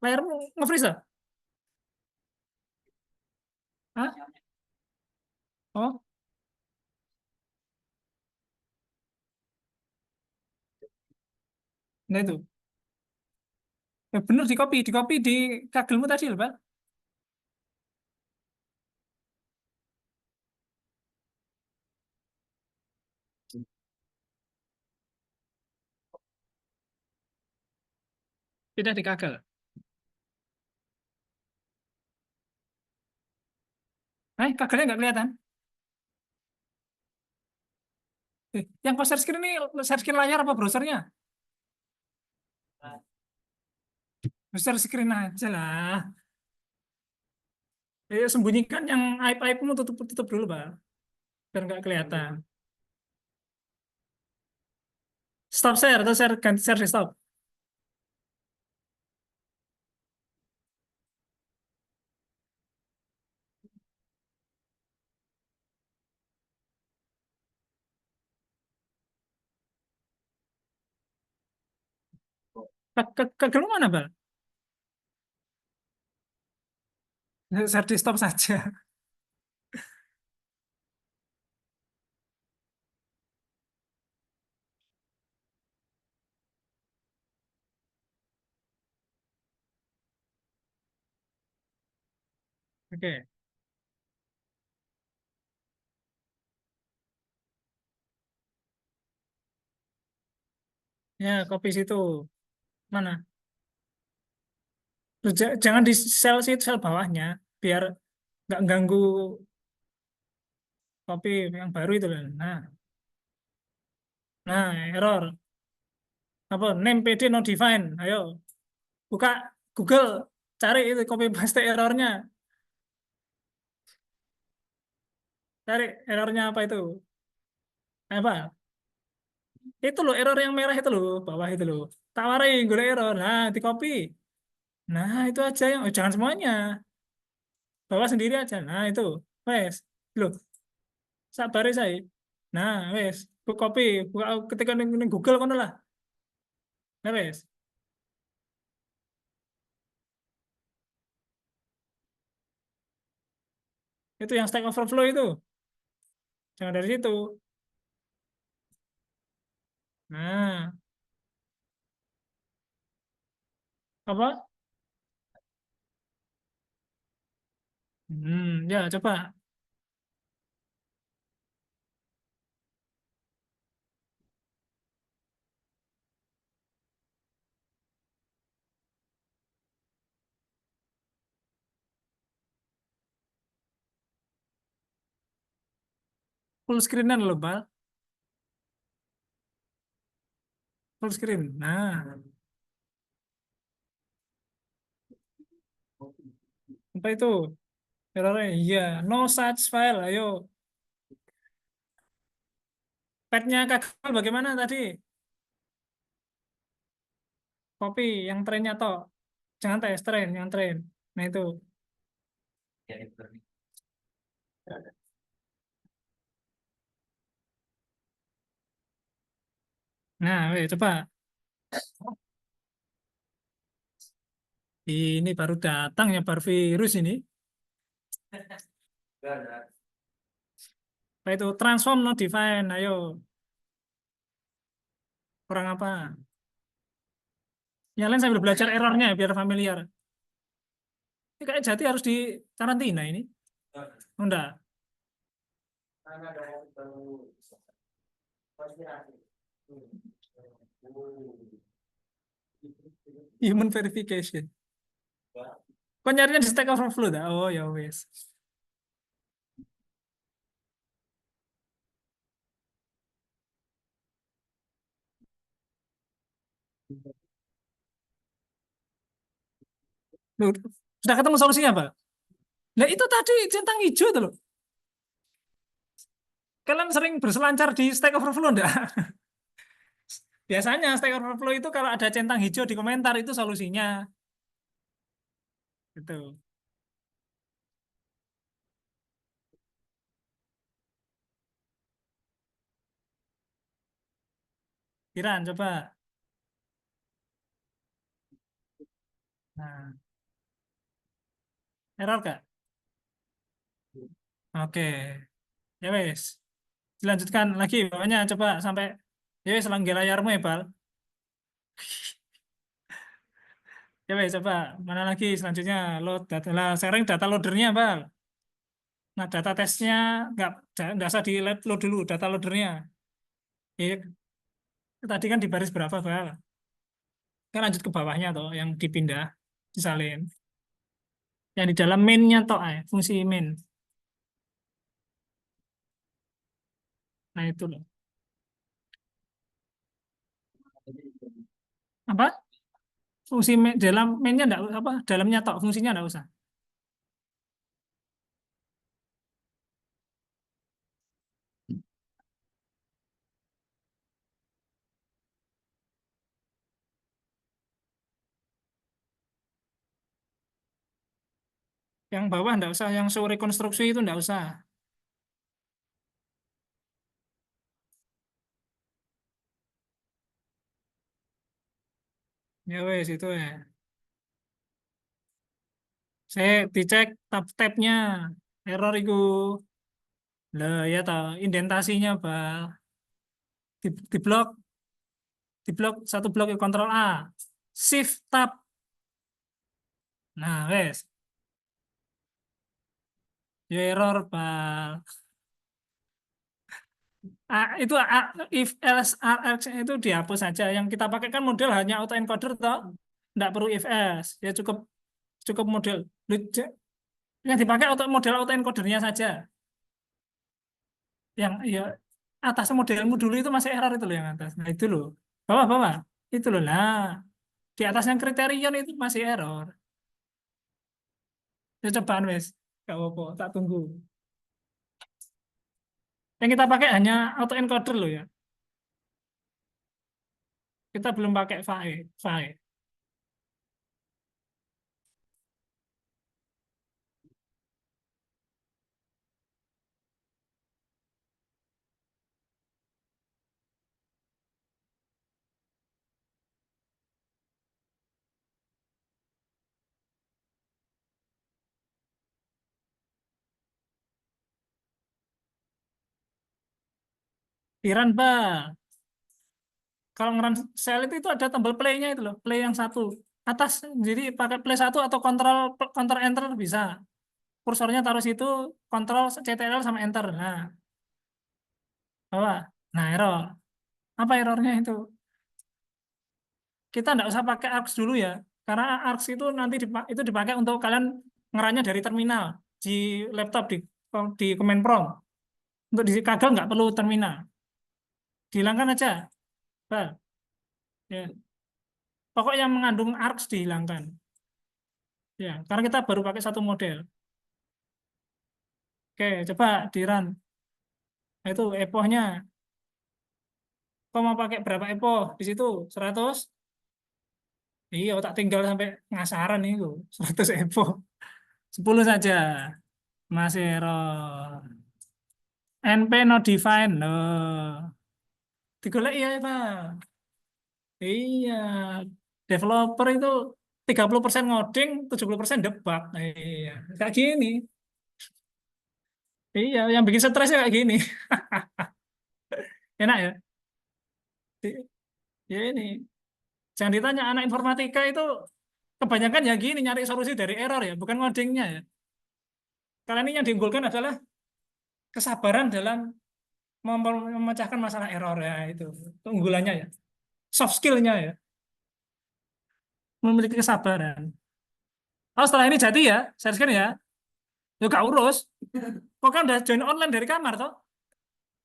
Layarmu nge-freeze ah? Hah? Oh, nah itu. Bener di copy di kagelmu tadi loh, Pak. Tidak di kagel. Kagelnya nggak kelihatan. Yang kau share screen ini share screen layar apa browsernya? Share screen aja lah. Sembunyikan yang aib-aibmu tutup dulu, Pak. Biar nggak kelihatan. Stop share atau share ganti share di stop. Kagelmu mana, Pak? Share di stop saja. Oke. Ya, copy situ. Mana? Jangan di sel situ, sel bawahnya. Biar nggak ganggu copy yang baru itu loh. Nah, error. Apa? Name PD not defined. Ayo, buka Google, cari itu copy paste errornya. Cari errornya apa itu? Apa? Itu loh error yang merah itu loh, bawah itu loh. Tawarin gue error. Nah, di copy. Nah, itu aja yang jangan semuanya. Bawah sendiri aja. Nah, itu. Wes. Loh, sabar saya. Nah, wes. Bu copy, buka ketika ning Google kono lah. Nah, wes. Itu yang Stack Overflow itu. Jangan dari situ. Nah, apa? Ya coba. Full screenan loh, Bal. Full screen. Nah, apa itu? Errornya, iya. No such file. Ayo. Pad-nya Kagel bagaimana tadi? Copy yang trennya toh. Jangan tes tren, yang tren. Nah itu. Nah, weh, coba. Ini baru datang ya, baru virus ini. Apa itu? Transform no define. Ayo. Kurang apa? Yang lain sambil belajar errornya biar familiar. Ini kayak Jati harus di karantina ini. Enggak. Human verification. Kok nyarinya di Stack Overflow dah? Oh ya wes. Loh, sudah ketemu solusinya, Pak? Nah, itu tadi centang hijau itu loh. Kalian sering berselancar di Stack Overflow enggak? Biasanya Stack Overflow itu kalau ada centang hijau di komentar itu solusinya. Gitu. Kiran, coba. Nah, error gak? Oke. Ya wes. Dilanjutkan lagi bawahnya coba sampai ya wes langgar layarmu ya, Bal. Ya wes coba mana lagi selanjutnya load data lah sharing data loadernya, Bal. Nah, data tesnya nggak usah di load dulu data loadernya. Ya, tadi kan di baris berapa, Bal? Kan lanjut ke bawahnya toh yang dipindah disalin. Yang di dalam main-nya toh, fungsi main. Nah, itu loh. Apa? Fungsi dalam mainnya enggak apa dalamnya tok fungsinya enggak usah. Yang bawah enggak usah, yang show rekonstruksi itu enggak usah. Ya wes itu ya. Saya dicek tab-tabnya error itu. Lah ya tahu indentasinya bal di blok satu blok kontrol A. Shift tab. Nah, wes. Ya error bal. Itu if else else itu dihapus saja. Yang kita pakai kan model hanya autoencoder toh. Enggak perlu if else. Ya cukup cukup model. Yang dipakai model autoencodernya saja. Yang ya atas modelmu dulu itu masih error itu loh yang atas. Nah itu loh. Bawah. Itu loh. Nah, di atas yang kriterion itu masih error. Ya cobaan wes. Gak apa-apa, tak tunggu. Yang kita pakai hanya autoencoder loh ya. Kita belum pakai file. Tiran bah. Kalau ngeran sel itu ada tombol play-nya itu loh, play yang satu atas. Jadi pakai play satu atau kontrol kontrol enter bisa. Kursornya taruh situ, kontrol CTRL sama enter. Nah, bawah. Nah, error. Apa errornya itu? Kita nggak usah pakai ARX dulu ya, karena ARX itu nanti itu dipakai untuk kalian ngerannya dari terminal di laptop di command prompt. Untuk di kagak nggak perlu terminal, dihilangkan aja. Bah, ya. Pokok yang mengandung ARX dihilangkan. Ya, karena kita baru pakai satu model. Oke, coba di run. Nah, itu epohnya. Kau mau pakai berapa epoh di situ? 100? Iya, tak tinggal sampai ngasaran itu. 100 epoh. 10 saja. Masih error. NP not defined. Loh. Digolek iya, Pak. Iya. Developer itu 30% ngoding, 70% debug. Iya. Kayak gini. Iya, yang bikin stresnya kayak gini. Enak ya? Ya ini. Jangan ditanya anak informatika itu kebanyakan ya gini nyari solusi dari error ya, bukan ngodingnya ya. Kalian ini yang diunggulkan adalah kesabaran dalam memecahkan masalah error ya itu keunggulannya ya. Soft skill-nya ya, memiliki kesabaran. Oh setelah ini jadi ya, share ya. Ya gak urus. Kok kan udah join online dari kamar toh?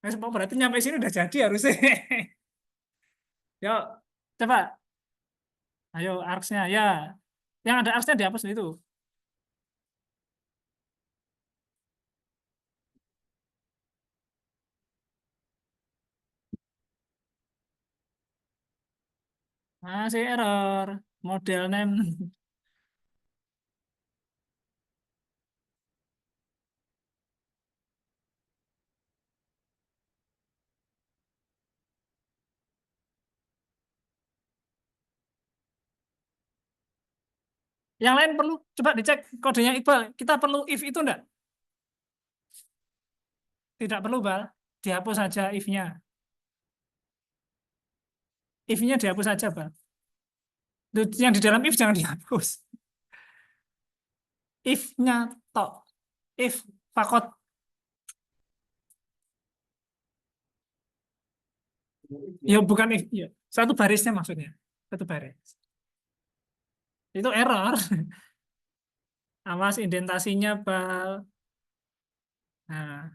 Nah, berarti nyampe sini udah jadi harusnya. Yuk, coba. Ayo ARX-nya ya. Yang ada ARX-nya dihapus itu. Masih error. Model name. Yang lain perlu coba dicek kodenya Iqbal. Kita perlu if itu enggak? Tidak perlu, Bal. Dihapus saja if-nya. If-nya dihapus saja, Bal. Yang di dalam if jangan dihapus. If-nya tok. If fakot. Ya bukan if. Ya. Satu barisnya maksudnya. Satu baris. Itu error. Awas indentasinya, Bal. Nah,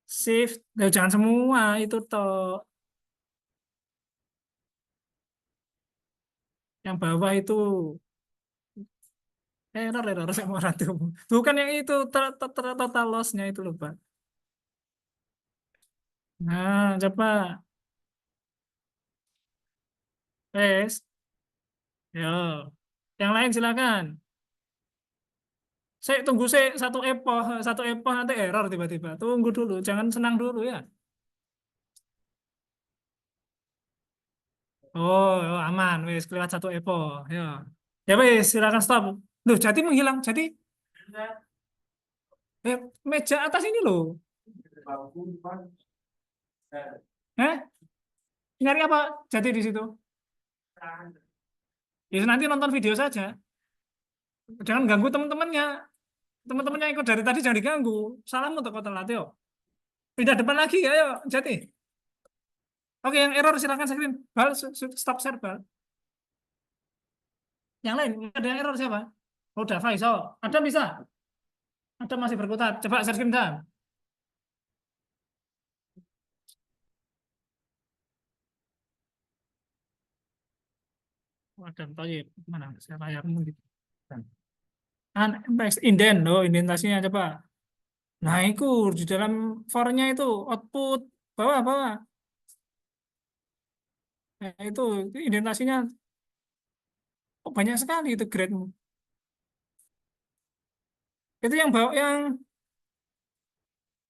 shift. Jangan semua itu tok. Yang bawah itu error sama orang tuh. Bukan yang itu total loss-nya itu loh, Pak. Nah, coba. Tes. Yo. Yang lain silakan. Saya tunggu saya satu epoch nanti error tiba-tiba. Tunggu dulu, jangan senang dulu ya. Oh, aman, wes kelewat satu epoch. Ya, ya wes silakan stop. Loh, jadi menghilang. Jadi meja atas ini loh. Eh, nyari apa? Jadi di situ. Ya nanti nonton video saja. Jangan ganggu teman-temannya. Teman-temannya ikut dari tadi jangan diganggu. Salam untuk kota Lateo. Pindah depan lagi, ayo, Jati. Oke, yang error silakan screen. Bal, stop share, Bal. Yang lain, ada yang error siapa? Oh, udah, Faisal. Ada bisa? Ada masih berkutat. Coba share screen dah. Ada, Toyib. Mana? Saya layarmu gitu. Inden, oh, indentasinya coba. Nah, itu di dalam for-nya itu output bawah. Nah, itu indentasinya banyak sekali itu grade-mu. Itu yang bawah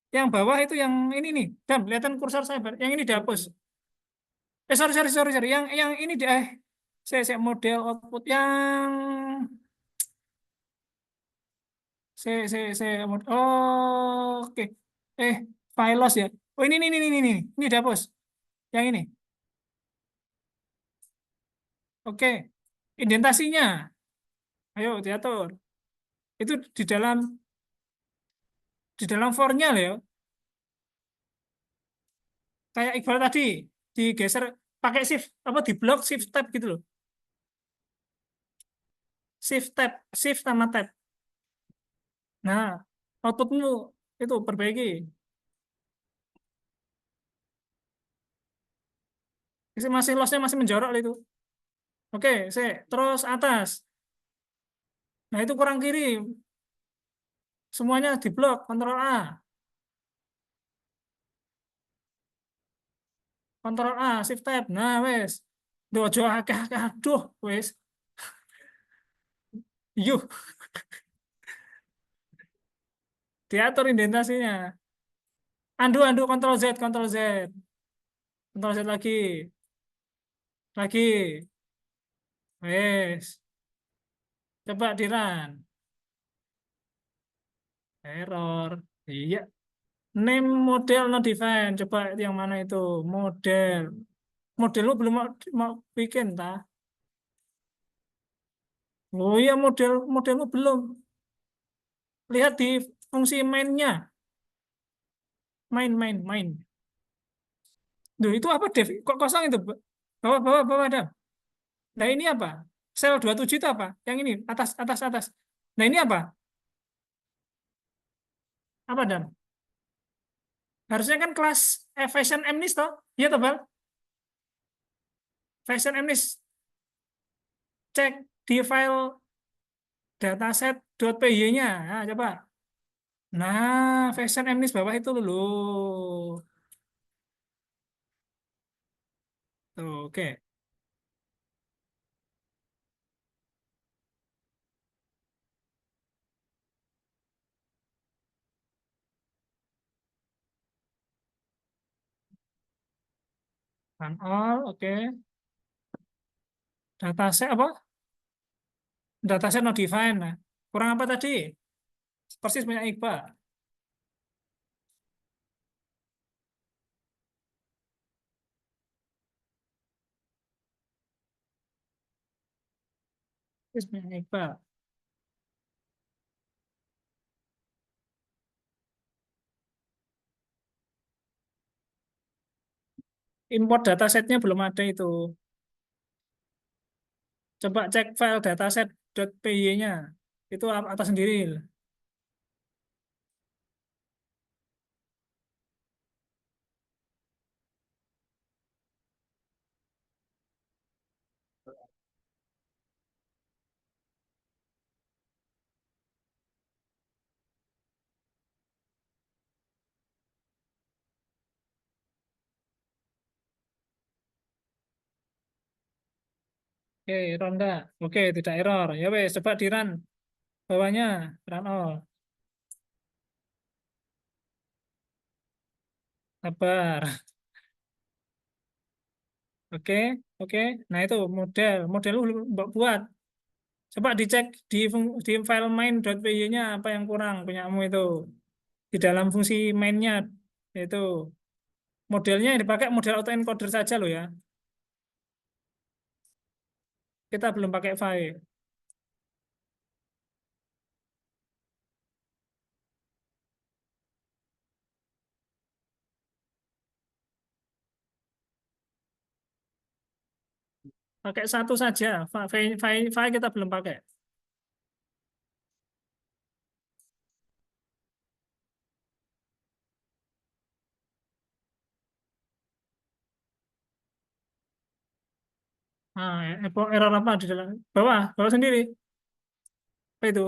yang bawah itu yang ini nih. Dan kelihatan kursor saya, yang ini dihapus. Sorry. Yang ini saya model output yang oh, oke. File loss ya. Oh, ini dihapus. Yang ini. Oke. Indentasinya. Ayo diatur. Itu di dalam for-nya loh ya. Kayak Iqbal tadi digeser pakai shift apa di blok shift tab gitu loh. Shift sama tab. Nah, outputmu itu perbaiki. Masih lossnya masih menjorok itu. Oke, terus atas. Nah, itu kurang kiri. Semuanya di blok, Ctrl A. Ctrl A, Shift Tab. Nah, wes. Dojo akeh-akeh. Aduh, wes. Yuh, diatur indentasinya. Undo, Ctrl Z, Ctrl Z. Ctrl Z lagi. Lagi. Wes. Coba di run. Error. Iya. Name model not defined. Coba yang mana itu? Model. Model lu belum mau bikin, ta? Oh iya, modelmu belum. Lihat di fungsi mainnya. Main. Duh, itu apa, Dev? Kok kosong itu? Bawah ada. Nah, ini apa? Sel 27 itu apa? Yang ini, atas. Nah, ini apa? Apa, Dan? Harusnya kan kelas Fashion MNIST, toh? Iya, toh, Bal? Fashion MNIST. Cek di file dataset.py-nya. Nah, coba. Nah, Fashion MNIST bawah itu dulu. Tuh, oke. Run all, oke. Dataset apa? Dataset not defined. Nah, kurang apa tadi? Persis punya Iqbal. Persis punya Iqbal. Import datasetnya belum ada itu. Coba cek file dataset.py-nya. Itu atas sendiri. Oke, ronda. Oke, tidak error. Ya wes, coba di run bawahnya. Run all. Sabar. Oke, oke. Nah, itu model belum Mbak buat. Coba dicek di file main.py-nya apa yang kurang punyamu itu. Di dalam fungsi mainnya itu modelnya yang dipakai model autoencoder saja loh ya. Kita belum pakai file. Pakai satu saja. File kita belum pakai. Nah, error apa di dalam bawah? Bawah sendiri. Apa itu?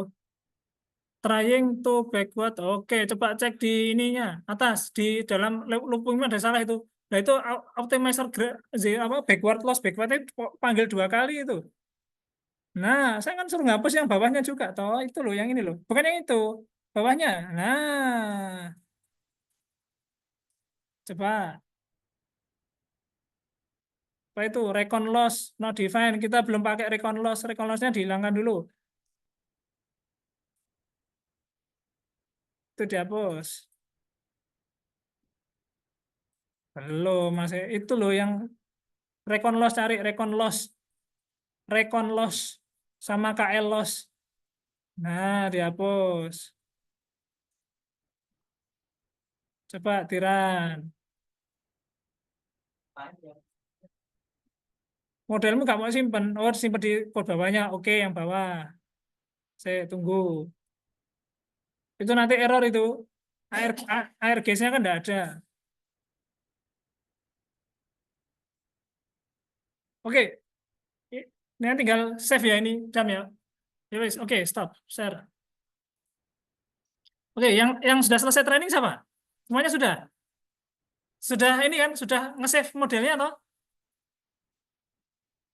Trying to backward. Oke, coba cek di ininya atas di dalam loopingnya ada salah itu. Nah itu optimizer apa backward loss backward itu panggil 2 kali itu. Nah, saya kan suruh ngapus yang bawahnya juga toh. Itu loh yang ini loh. Bukan yang itu. Bawahnya. Nah, coba apa itu recon loss not defined. Kita belum pakai recon loss. Recon lossnya dihilangkan dulu. Itu dihapus. Belum masih itu loh yang recon loss, cari recon loss sama KL loss. Nah, dihapus. Coba tiran. Modelmu nggak mau simpen. Oh, simpen di port bawahnya. Oke, yang bawah. Saya tunggu. Itu nanti error itu. Air gasnya kan nggak ada. Oke, ini tinggal save ya ini jam ya. Ya wes, oke, stop, share. Oke, yang sudah selesai training siapa? Semuanya sudah. Sudah ini kan sudah nge-save modelnya atau?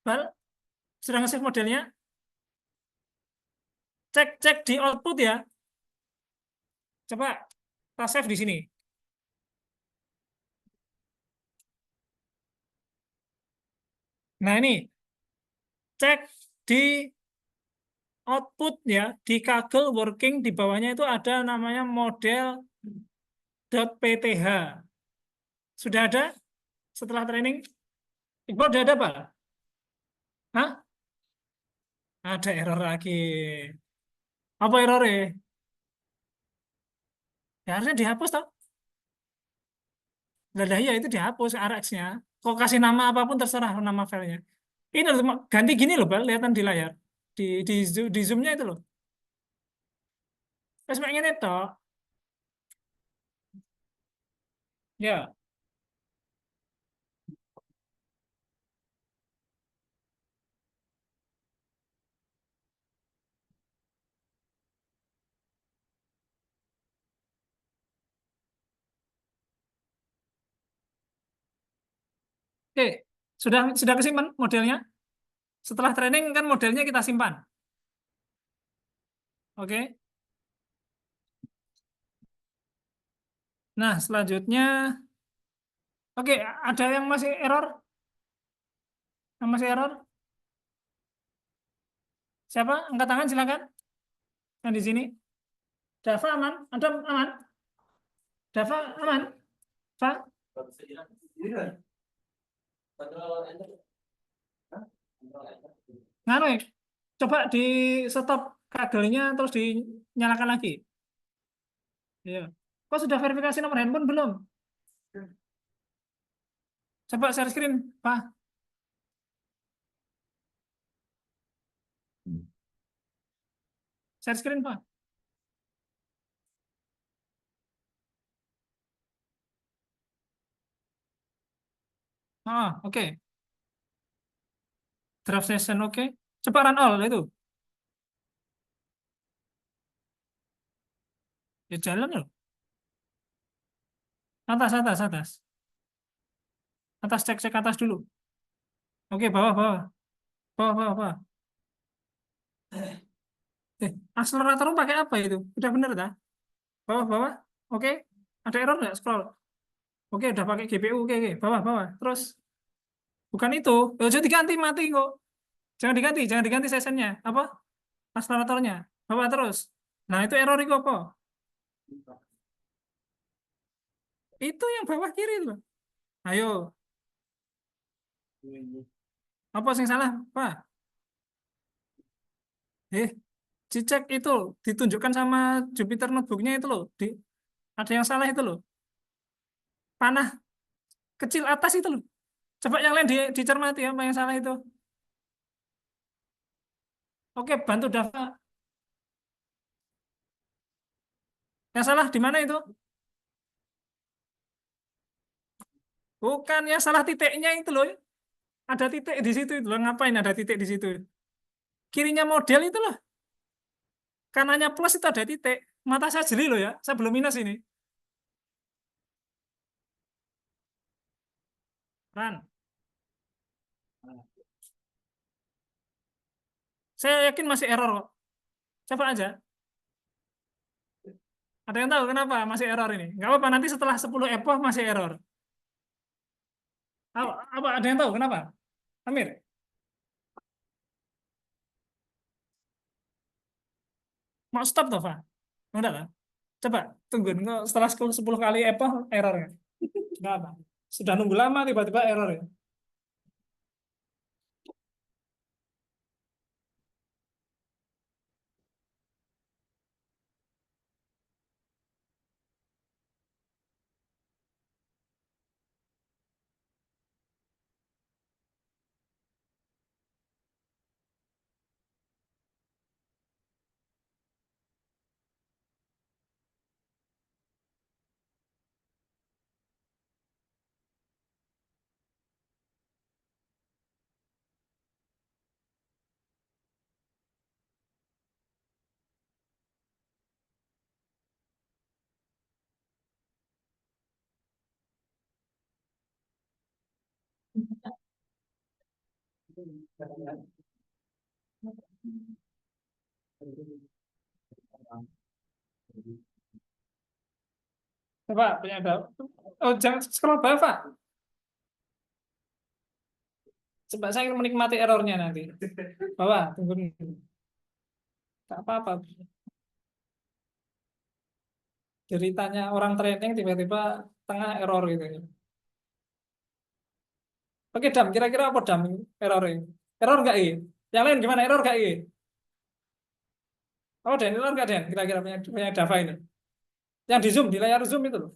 Bal, sudah nge-save modelnya? Cek cek di output ya. Coba kita save di sini. Nah, ini cek di output ya, di Kaggle working di bawahnya itu ada namanya model.pth. Sudah ada setelah training? Iqbal udah ada, Pak? Hah? Ada error lagi. Apa errornya? Ya harusnya dihapus toh. Lah iya itu dihapus RX-nya. Kok kasih nama apapun terserah nama filenya. Ini loh, ganti gini loh, Bal, kelihatan di layar. Di zoom-nya itu loh. Terus pengen itu. Ya. Oke, sudah kesimpan modelnya. Setelah training kan modelnya kita simpan. Oke. Nah, selanjutnya oke, ada yang masih error? Yang masih error? Siapa? Angkat tangan silakan. Yang di sini. Dava aman? Adam aman? Dava aman? Pak? Nganu ya? Coba di stop kagelnya terus dinyalakan lagi. Iya. Kok sudah verifikasi nomor handphone belum? Coba share screen, Pak. Share screen, Pak. Oke. Draft session, oke. Coba run all itu. Ya jalan loh. Atas, atas, atas. Atas, cek, cek atas dulu. Oke, bawah, bawah. Bawah, bawah, bawah. Akselerator pakai apa itu? Udah bener dah? Bawah, bawah. Oke. Ada error nggak? Scroll. Oke, udah pakai GPU. Oke, oke. Bawah, bawah. Terus, bukan itu. Jangan diganti, mati kok. Jangan diganti sessionnya. Apa? Akseleratornya. Bawah terus. Nah, itu error itu apa? Itu yang bawah kiri loh. Ayo. Apa yang salah, Pak? Dicek itu ditunjukkan sama Jupyter Notebook-nya itu loh. Ada yang salah itu loh. Panah kecil atas itu loh. Coba yang lain dicermati apa yang salah itu. Oke, bantu Dava. Yang salah di mana itu? Bukan yang salah titiknya itu loh. Ada titik di situ itu loh. Ngapain ada titik di situ? Kirinya model itu loh. Kanannya plus itu ada titik. Mata saya jeli loh ya. Saya belum minus ini. Run. Saya yakin masih error kok. Coba aja. Ada yang tahu kenapa masih error ini? Nggak apa-apa, nanti setelah 10 epoch masih error. Apa ada yang tahu kenapa? Amir? Mau stop toh, Pak? Enggak lah. Coba tunggu setelah 10 kali epoch errornya. Enggak apa. Sudah nunggu lama tiba-tiba error ya. Coba punya ada. Oh, jangan scroll bawah, Pak. Coba saya ingin menikmati errornya nanti. Bawah, tunggu dulu. Tak apa-apa. Ceritanya orang training tiba-tiba tengah error gitu. Oke, Dam. Kira-kira apa Dam error ini? Error nggak ini? Yang lain gimana? Error nggak ini? Oh, Dan, error nggak Dan? Kira-kira punya Dava ini? Yang di Zoom, di layar Zoom itu loh.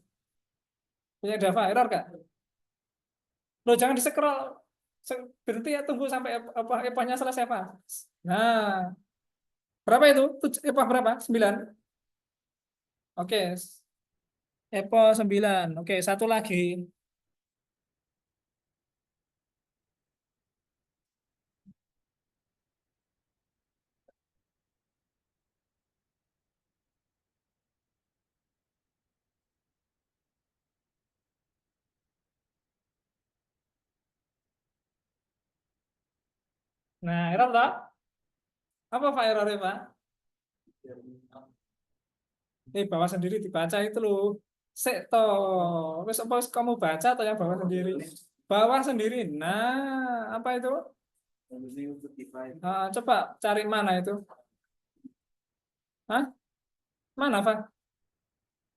Punya Dava, error nggak? Loh, jangan di-scroll. Berhenti ya, tunggu sampai apa epochnya selesai, Pak. Nah, berapa itu? Epoch berapa? 9. Oke. Epoch 9. Oke, satu lagi. Nah, error tak? Apa Pak errornya, Pak? Bawa sendiri dibaca itu loh. Sek toh. Wes apa kamu baca atau yang bawa sendiri? bawah sendiri. Nah, apa itu? Coba cari mana itu? Hah? Mana, Pak?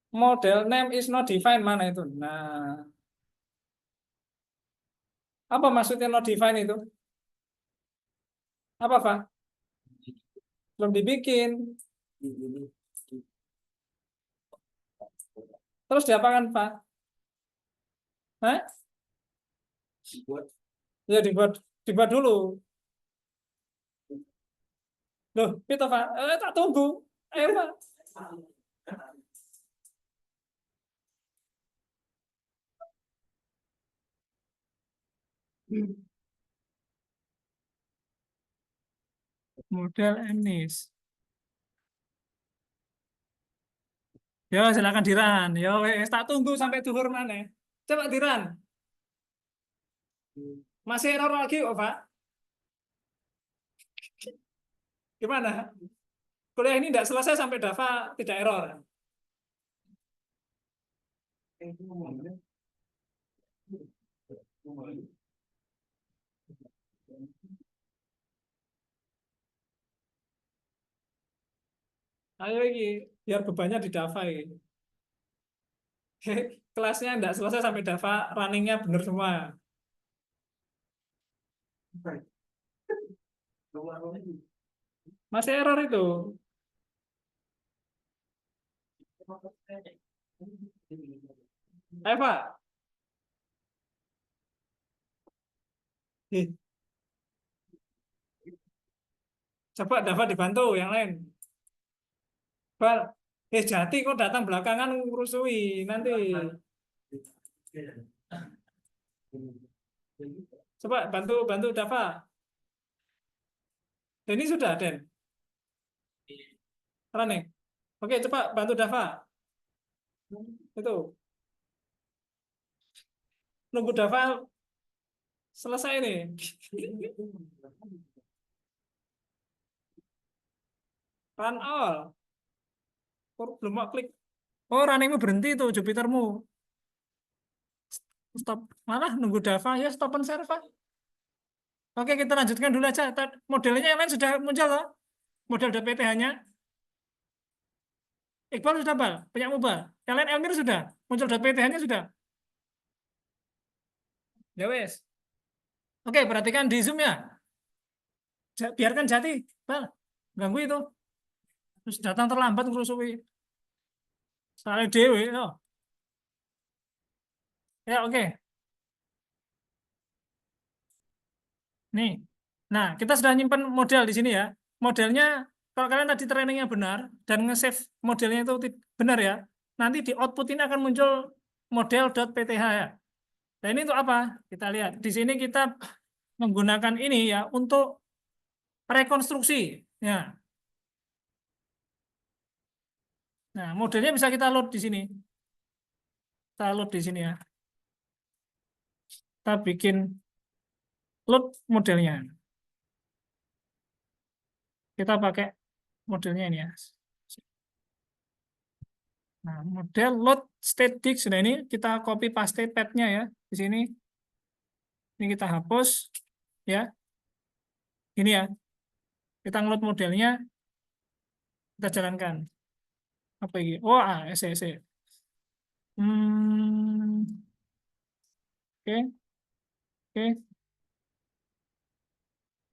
Model name is not defined mana itu? Nah, apa maksudnya not defined itu? Apa, Pak? Belum dibikin. Terus diapakan, Pak? Hah? Ya dibuat dulu. Loh, itu Pak. Tak tunggu. Ayo, Pak. Model Enis. Yo, silakan Diran. Yo, wes tak tunggu sampai duhur mana. Coba Diran. Masih error lagi, oh, Pak? Gimana? Kuliah ini tidak selesai sampai Dava tidak error. Ayo ini, biar bebannya di Dava ini. Kelasnya tidak selesai sampai Dava runningnya benar semua. Masih error itu. Ayo, Pak. Coba Dava dibantu yang lain. Bal, Jati kok datang belakangan ngurusui nanti. Coba bantu Dava. Ini sudah, Den. Running. Oke, coba bantu Dava. Itu. Nunggu Dava selesai nih. Run all. Belum mau klik. Oh, runningmu berhenti tuh, Jupitermu. Stop. Malah nunggu Dava ya, stop and serve. Oke, kita lanjutkan dulu aja. Modelnya yang lain sudah muncul loh. Model .pth-nya. Iqbal sudah, Bal? Punya Bal? Yang lain Elmir sudah? Muncul .pth-nya sudah? Ya wes. Oke, perhatikan di Zoom ya. Biarkan Jati, Bal. Ganggu itu. Terus datang terlambat ngerusui. Soalnya dewe. Oh. Ya, oke. Nih. Nah, kita sudah nyimpan model di sini ya. Modelnya, kalau kalian tadi trainingnya benar, dan nge-save modelnya itu benar ya, nanti di output ini akan muncul model.pth ya. Nah, ini untuk apa? Kita lihat. Di sini kita menggunakan ini ya untuk rekonstruksi. Ya. Nah, modelnya bisa kita load di sini. Kita load di sini ya. Kita bikin load modelnya. Kita pakai modelnya ini ya. Nah, model load static sudah ini kita copy paste path-nya ya di sini. Ini kita hapus ya. Ini ya. Kita ngeload modelnya, kita jalankan. Apa ini? Oh, SE. Oke. Oke.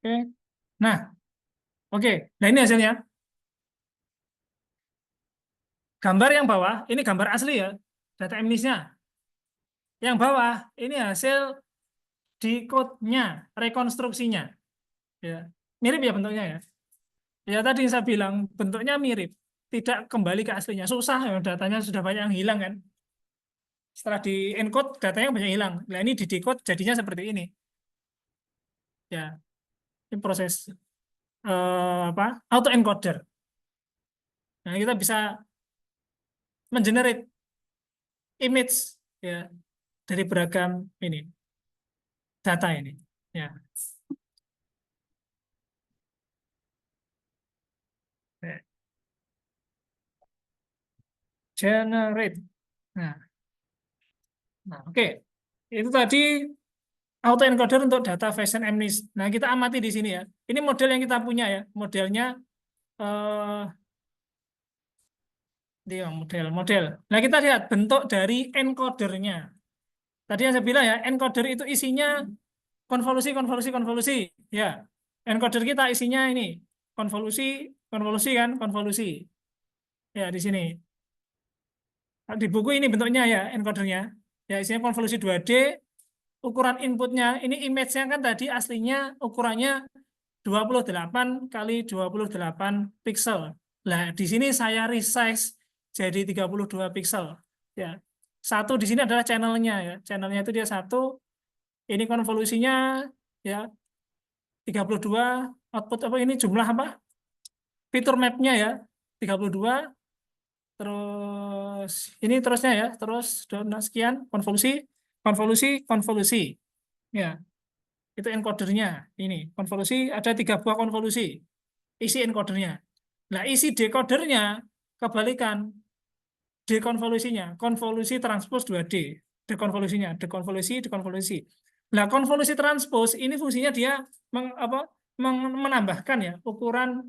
Oke. Nah, oke. Nah, ini hasilnya. Gambar yang bawah, ini gambar asli ya, data MNIS-nya. Yang bawah, ini hasil decode-nya, rekonstruksinya. Ya. Mirip ya bentuknya ya. Ya tadi saya bilang, bentuknya mirip. Tidak kembali ke aslinya. Susah, ya, datanya sudah banyak yang hilang kan. Setelah di encode, datanya banyak hilang. Nah, ini di decode jadinya seperti ini. Ya, ini proses apa? Auto encoder. Nah, kita bisa mengenerate image ya dari beragam ini data ini. Ya. Generate. Nah, oke. Itu tadi autoencoder untuk data fashion MNIST. Nah, kita amati di sini ya. Ini model yang kita punya ya. Modelnya dia model. Nah, kita lihat bentuk dari encodernya. Tadi yang saya bilang ya, encoder itu isinya konvolusi. Ya, encoder kita isinya ini konvolusi kan, konvolusi. Ya, di sini. Di buku ini bentuknya ya, encodernya. Ya, isinya konvolusi 2D. Ukuran inputnya, ini image-nya kan tadi aslinya ukurannya 28 kali 28 pixel. Nah, di sini saya resize jadi 32 pixel. Ya, satu di sini adalah channelnya ya. Channelnya itu dia satu. Ini konvolusinya ya 32. Output apa ini jumlah apa? Fitur map-nya ya 32. Terus ini terusnya ya. Terus sekian konvolusi. Ya, itu encodernya. Ini konvolusi ada 3 buah konvolusi. Isi encodernya. Nah, isi decodernya kebalikan. Dekonvolusinya, konvolusi transpose 2D. Dekonvolusi. Nah, konvolusi transpose ini fungsinya dia menambahkan ya ukuran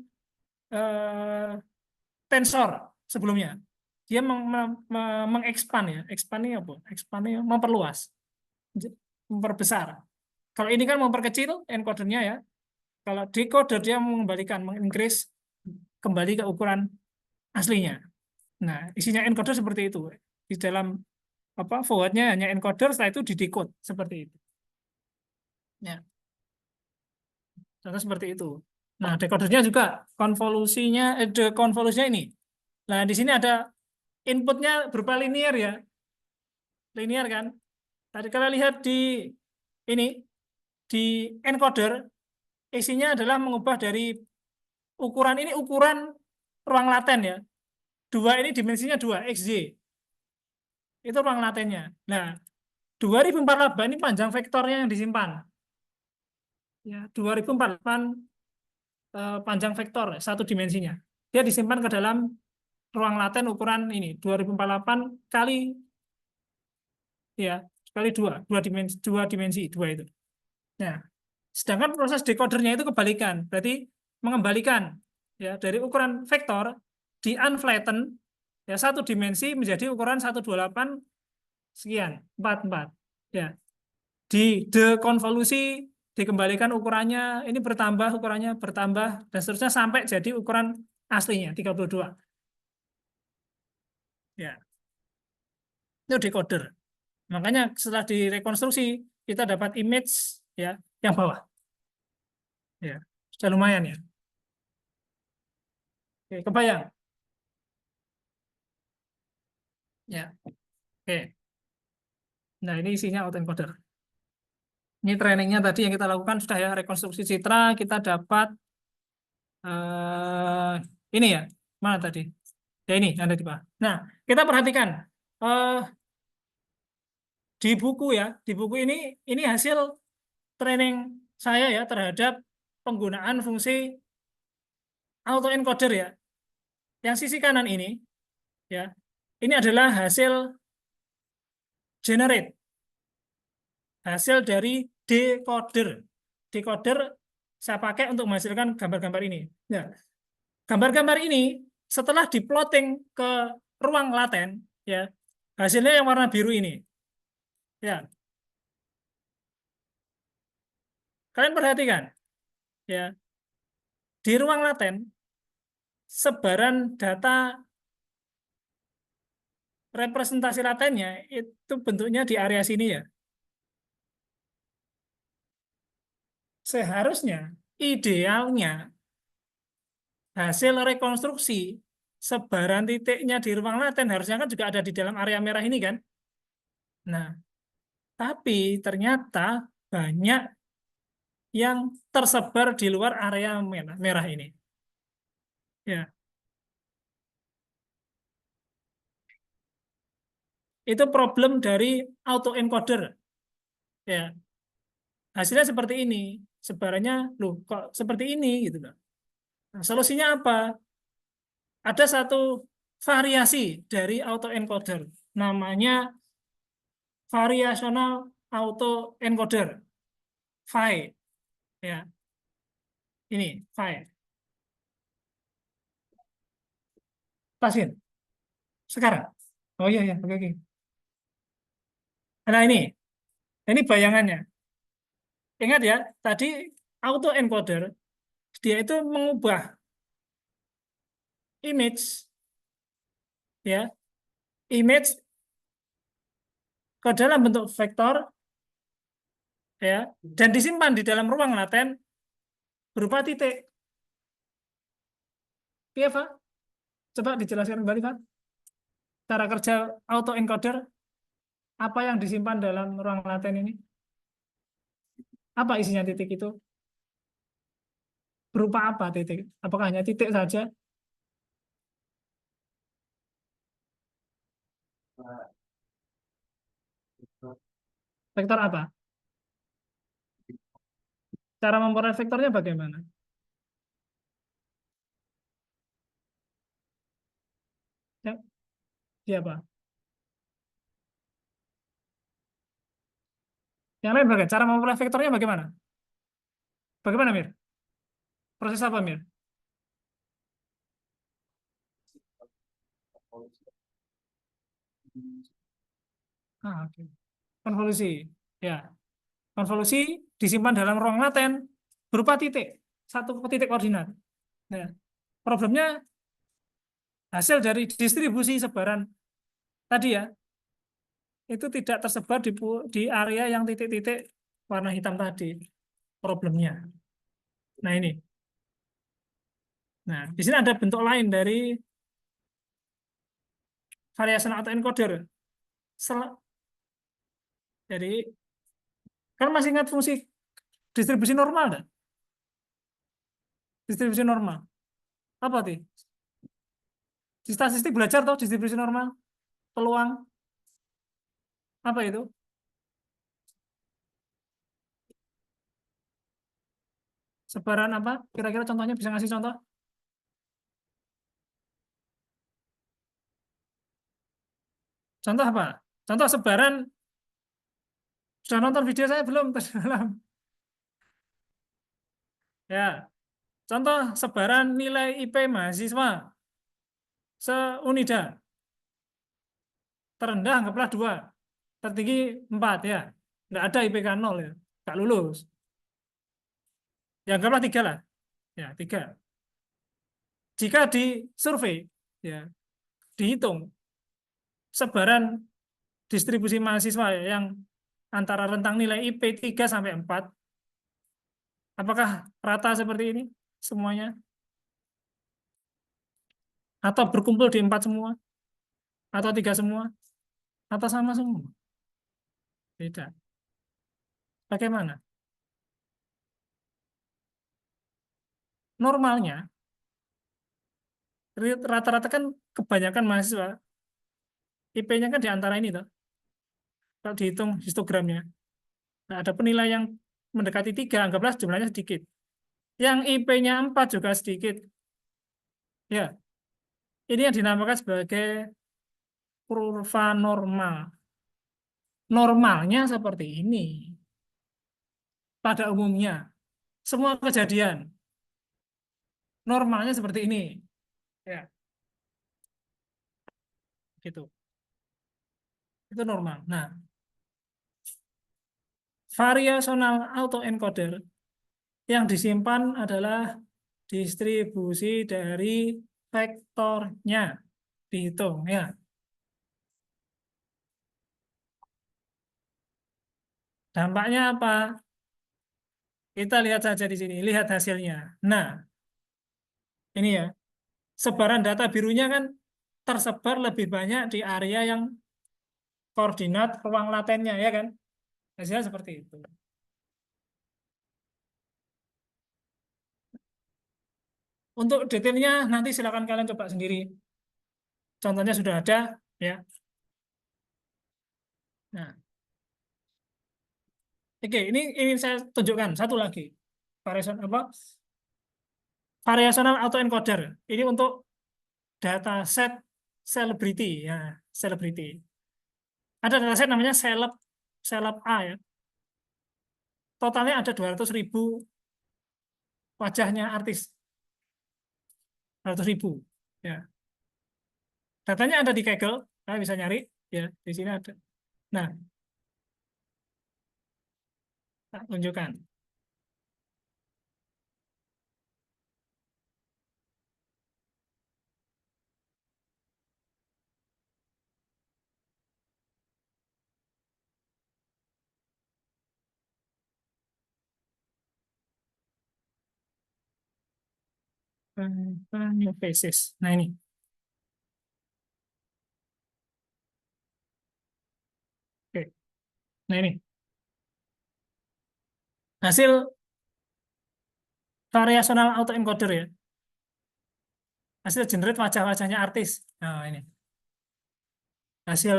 tensor sebelumnya. Dia mengekspan ya. Expand ini apa? Expand ini memperluas. Memperbesar. Kalau ini kan memperkecil encodernya ya. Kalau decoder dia mengembalikan, mengincrease kembali ke ukuran aslinya. Nah, isinya encoder seperti itu. Di dalam forwardnya hanya encoder, setelah itu didecode seperti itu. Ya. Contoh seperti itu. Nah, decodernya juga konvolusinya ini. Nah, di sini ada inputnya berupa linear ya. Linear kan? Tadi kalau lihat di ini di encoder isinya adalah mengubah dari ukuran ini ukuran ruang laten ya. 2 ini dimensinya 2 XY. Itu ruang latennya. Nah, 2048 ini panjang vektornya yang disimpan. Ya, 2048 panjang vektor satu dimensinya. Dia disimpan ke dalam ruang laten ukuran ini 2048 kali ya, kali 2 dimensi 2 itu. Nah, sedangkan proses decodernya itu kebalikan, berarti mengembalikan ya dari ukuran vektor di unflatten ya satu dimensi menjadi ukuran 128 sekian 44 ya. Di dekonvolusi dikembalikan ukurannya ini bertambah dan seterusnya sampai jadi ukuran aslinya 32 ya. Itu decoder. Makanya setelah direkonstruksi kita dapat image ya yang bawah ya, sudah lumayan ya. Oke, kebayang ya. Oke, nah ini isinya autoencoder. Ini trainingnya tadi yang kita lakukan sudah ya, rekonstruksi citra, kita dapat ini ya, mana tadi? Ya ini, ada di bawah. Nah, kita perhatikan di buku ya, di buku ini hasil training saya ya terhadap penggunaan fungsi autoencoder ya. Yang sisi kanan ini ya, ini adalah hasil generate. Hasil dari decoder. Decoder saya pakai untuk menghasilkan gambar-gambar ini. Nah, gambar-gambar ini setelah diplotting ke ruang laten, ya hasilnya yang warna biru ini. Ya, kalian perhatikan, ya di ruang laten sebaran data representasi latennya itu bentuknya di area sini ya. Seharusnya, idealnya, hasil rekonstruksi sebaran titiknya di ruang laten harusnya kan juga ada di dalam area merah ini kan. Nah, tapi ternyata banyak yang tersebar di luar area merah ini. Ya. Itu problem dari autoencoder. Ya. Hasilnya seperti ini. Sebarannya, loh kok seperti ini gitu loh. Nah, solusinya apa? Ada satu variasi dari autoencoder. Namanya variational autoencoder. file ya. Ini file. Pasin. Sekarang. Oh iya ya, oke oke. Nah ini bayangannya. Ingat ya, tadi auto encoder dia itu mengubah image ya, image ke dalam bentuk vektor ya, dan disimpan di dalam ruang laten berupa titik. Iya, Pak? Coba dijelaskan kembali, Pak. Cara kerja auto encoder, apa yang disimpan dalam ruang laten ini? Apa isinya titik itu? Berupa apa titik? Apakah hanya titik saja? Vektor apa? Cara memperoleh vektornya bagaimana? Ya, siapa? Yang lain bagaimana? Cara memperoleh vektornya bagaimana? Bagaimana, Mir? Proses apa, Mir? Oke. Konvolusi. Ya, konvolusi disimpan dalam ruang laten berupa titik, satu titik koordinat. Nah, problemnya hasil dari distribusi sebaran tadi ya, itu tidak tersebar di area yang titik-titik warna hitam tadi. Problemnya. Nah ini. Nah, di sini ada bentuk lain dari variation autoencoder. Jadi, kan masih ingat fungsi distribusi normal, enggak? Distribusi normal. Apa sih? Di statistik belajar toh distribusi normal, peluang. Apa itu? Sebaran apa? Kira-kira contohnya bisa ngasih contoh? Contoh apa? Contoh sebaran. Sudah nonton video saya belum tadi malam? Ya, contoh sebaran nilai IP mahasiswa se-Unida. Terendah anggaplah 2, tertinggi 4 ya. Nggak ada IPK 0 ya. Nggak lulus. Ya anggaplah 3 lah. Ya, 3. Jika di survei, ya, dihitung sebaran distribusi mahasiswa yang antara rentang nilai IP 3 sampai 4, apakah rata seperti ini semuanya? Atau berkumpul di 4 semua? Atau 3 semua? Atau sama semua? Beda. Bagaimana? Normalnya, rata-rata kan kebanyakan mahasiswa, IP-nya kan di antara ini, toh. Kalau dihitung histogramnya. Nah, ada penilai yang mendekati 3, anggaplah jumlahnya sedikit. Yang IP-nya 4 juga sedikit. Ya, ini yang dinamakan sebagai kurva normal. Normalnya seperti ini. Pada umumnya, semua kejadian normalnya seperti ini. Ya, gitu. Itu normal. Nah, variational autoencoder yang disimpan adalah distribusi dari vektornya. Dihitung ya. Dampaknya apa? Kita lihat saja di sini, lihat hasilnya. Nah, ini ya, sebaran data birunya kan tersebar lebih banyak di area yang koordinat ruang latennya, ya kan? Hasilnya seperti itu. Untuk detailnya nanti silakan kalian coba sendiri. Contohnya sudah ada, ya. Nah, oke, ini saya tunjukkan satu lagi. Variational autoencoder. Ini untuk dataset selebriti ya, selebriti. Ada dataset namanya seleb A ya. totalnya ada 200.000 wajahnya artis. 200.000. Ya. Datanya ada di Kaggle, kalian bisa nyari. Ya, di sini ada. Nah, tak tunjukkan. New faces. Nah ini. Oke. Nah ini. Hasil variational autoencoder ya. Hasil generate wajah-wajahnya artis. Nah ini. Hasil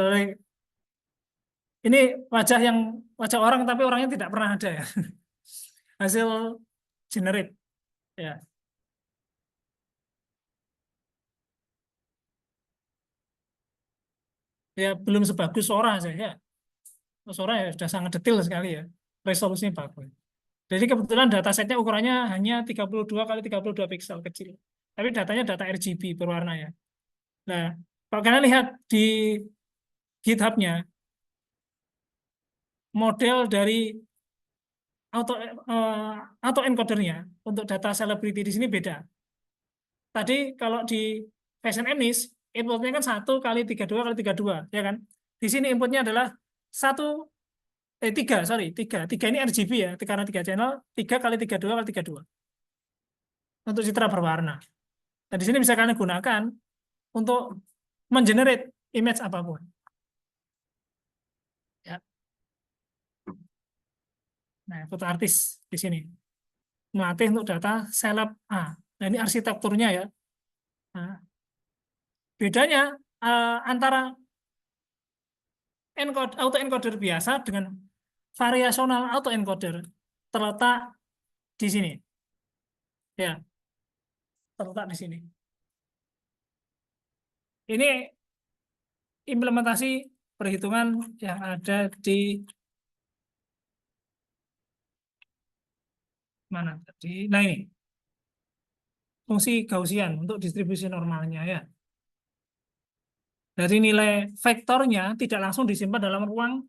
ini wajah orang tapi orangnya tidak pernah ada ya. Hasil generate ya. Ya belum sebagus Sora saya ya. Sora ya sudah sangat detail sekali ya. Resolusinya bagus. Jadi kebetulan datasetnya ukurannya hanya 32 kali 32 piksel kecil. Tapi datanya data RGB berwarna ya. Nah, kalau kalian lihat di GitHub-nya, model dari auto encodernya untuk data selebriti di sini beda. Tadi kalau di Fashion Emmys, inputnya kan 1 kali 32 kali 32, ya kan? Di sini inputnya adalah 3, sorry, 3. 3 ini RGB ya, karena 3 channel, 3 kali 32 kali 32. Untuk citra berwarna. Nah, di sini bisa kalian gunakan untuk mengenerate image apapun. Ya. Nah, foto artis di sini. Melatih untuk data seleb A. Nah, ini arsitekturnya ya. Nah, bedanya antara autoencoder biasa dengan variational autoencoder terletak di sini. Ya, terletak di sini. Ini implementasi perhitungan yang ada di mana tadi? Nah ini fungsi Gaussian untuk distribusi normalnya ya. Dari nilai vektornya tidak langsung disimpan dalam ruang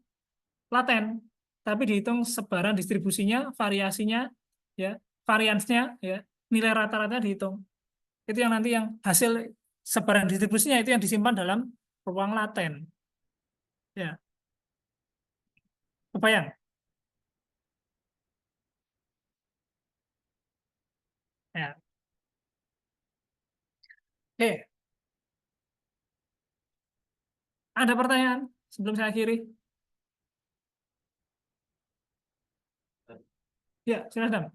laten, tapi dihitung sebaran distribusinya, variasinya, ya, variansnya, ya, nilai rata-rata dihitung. Itu yang nanti yang hasil sebaran distribusinya itu yang disimpan dalam ruang laten. Ya, kebayang? Ya. Oke, ada pertanyaan sebelum saya akhiri? Ya, silakan.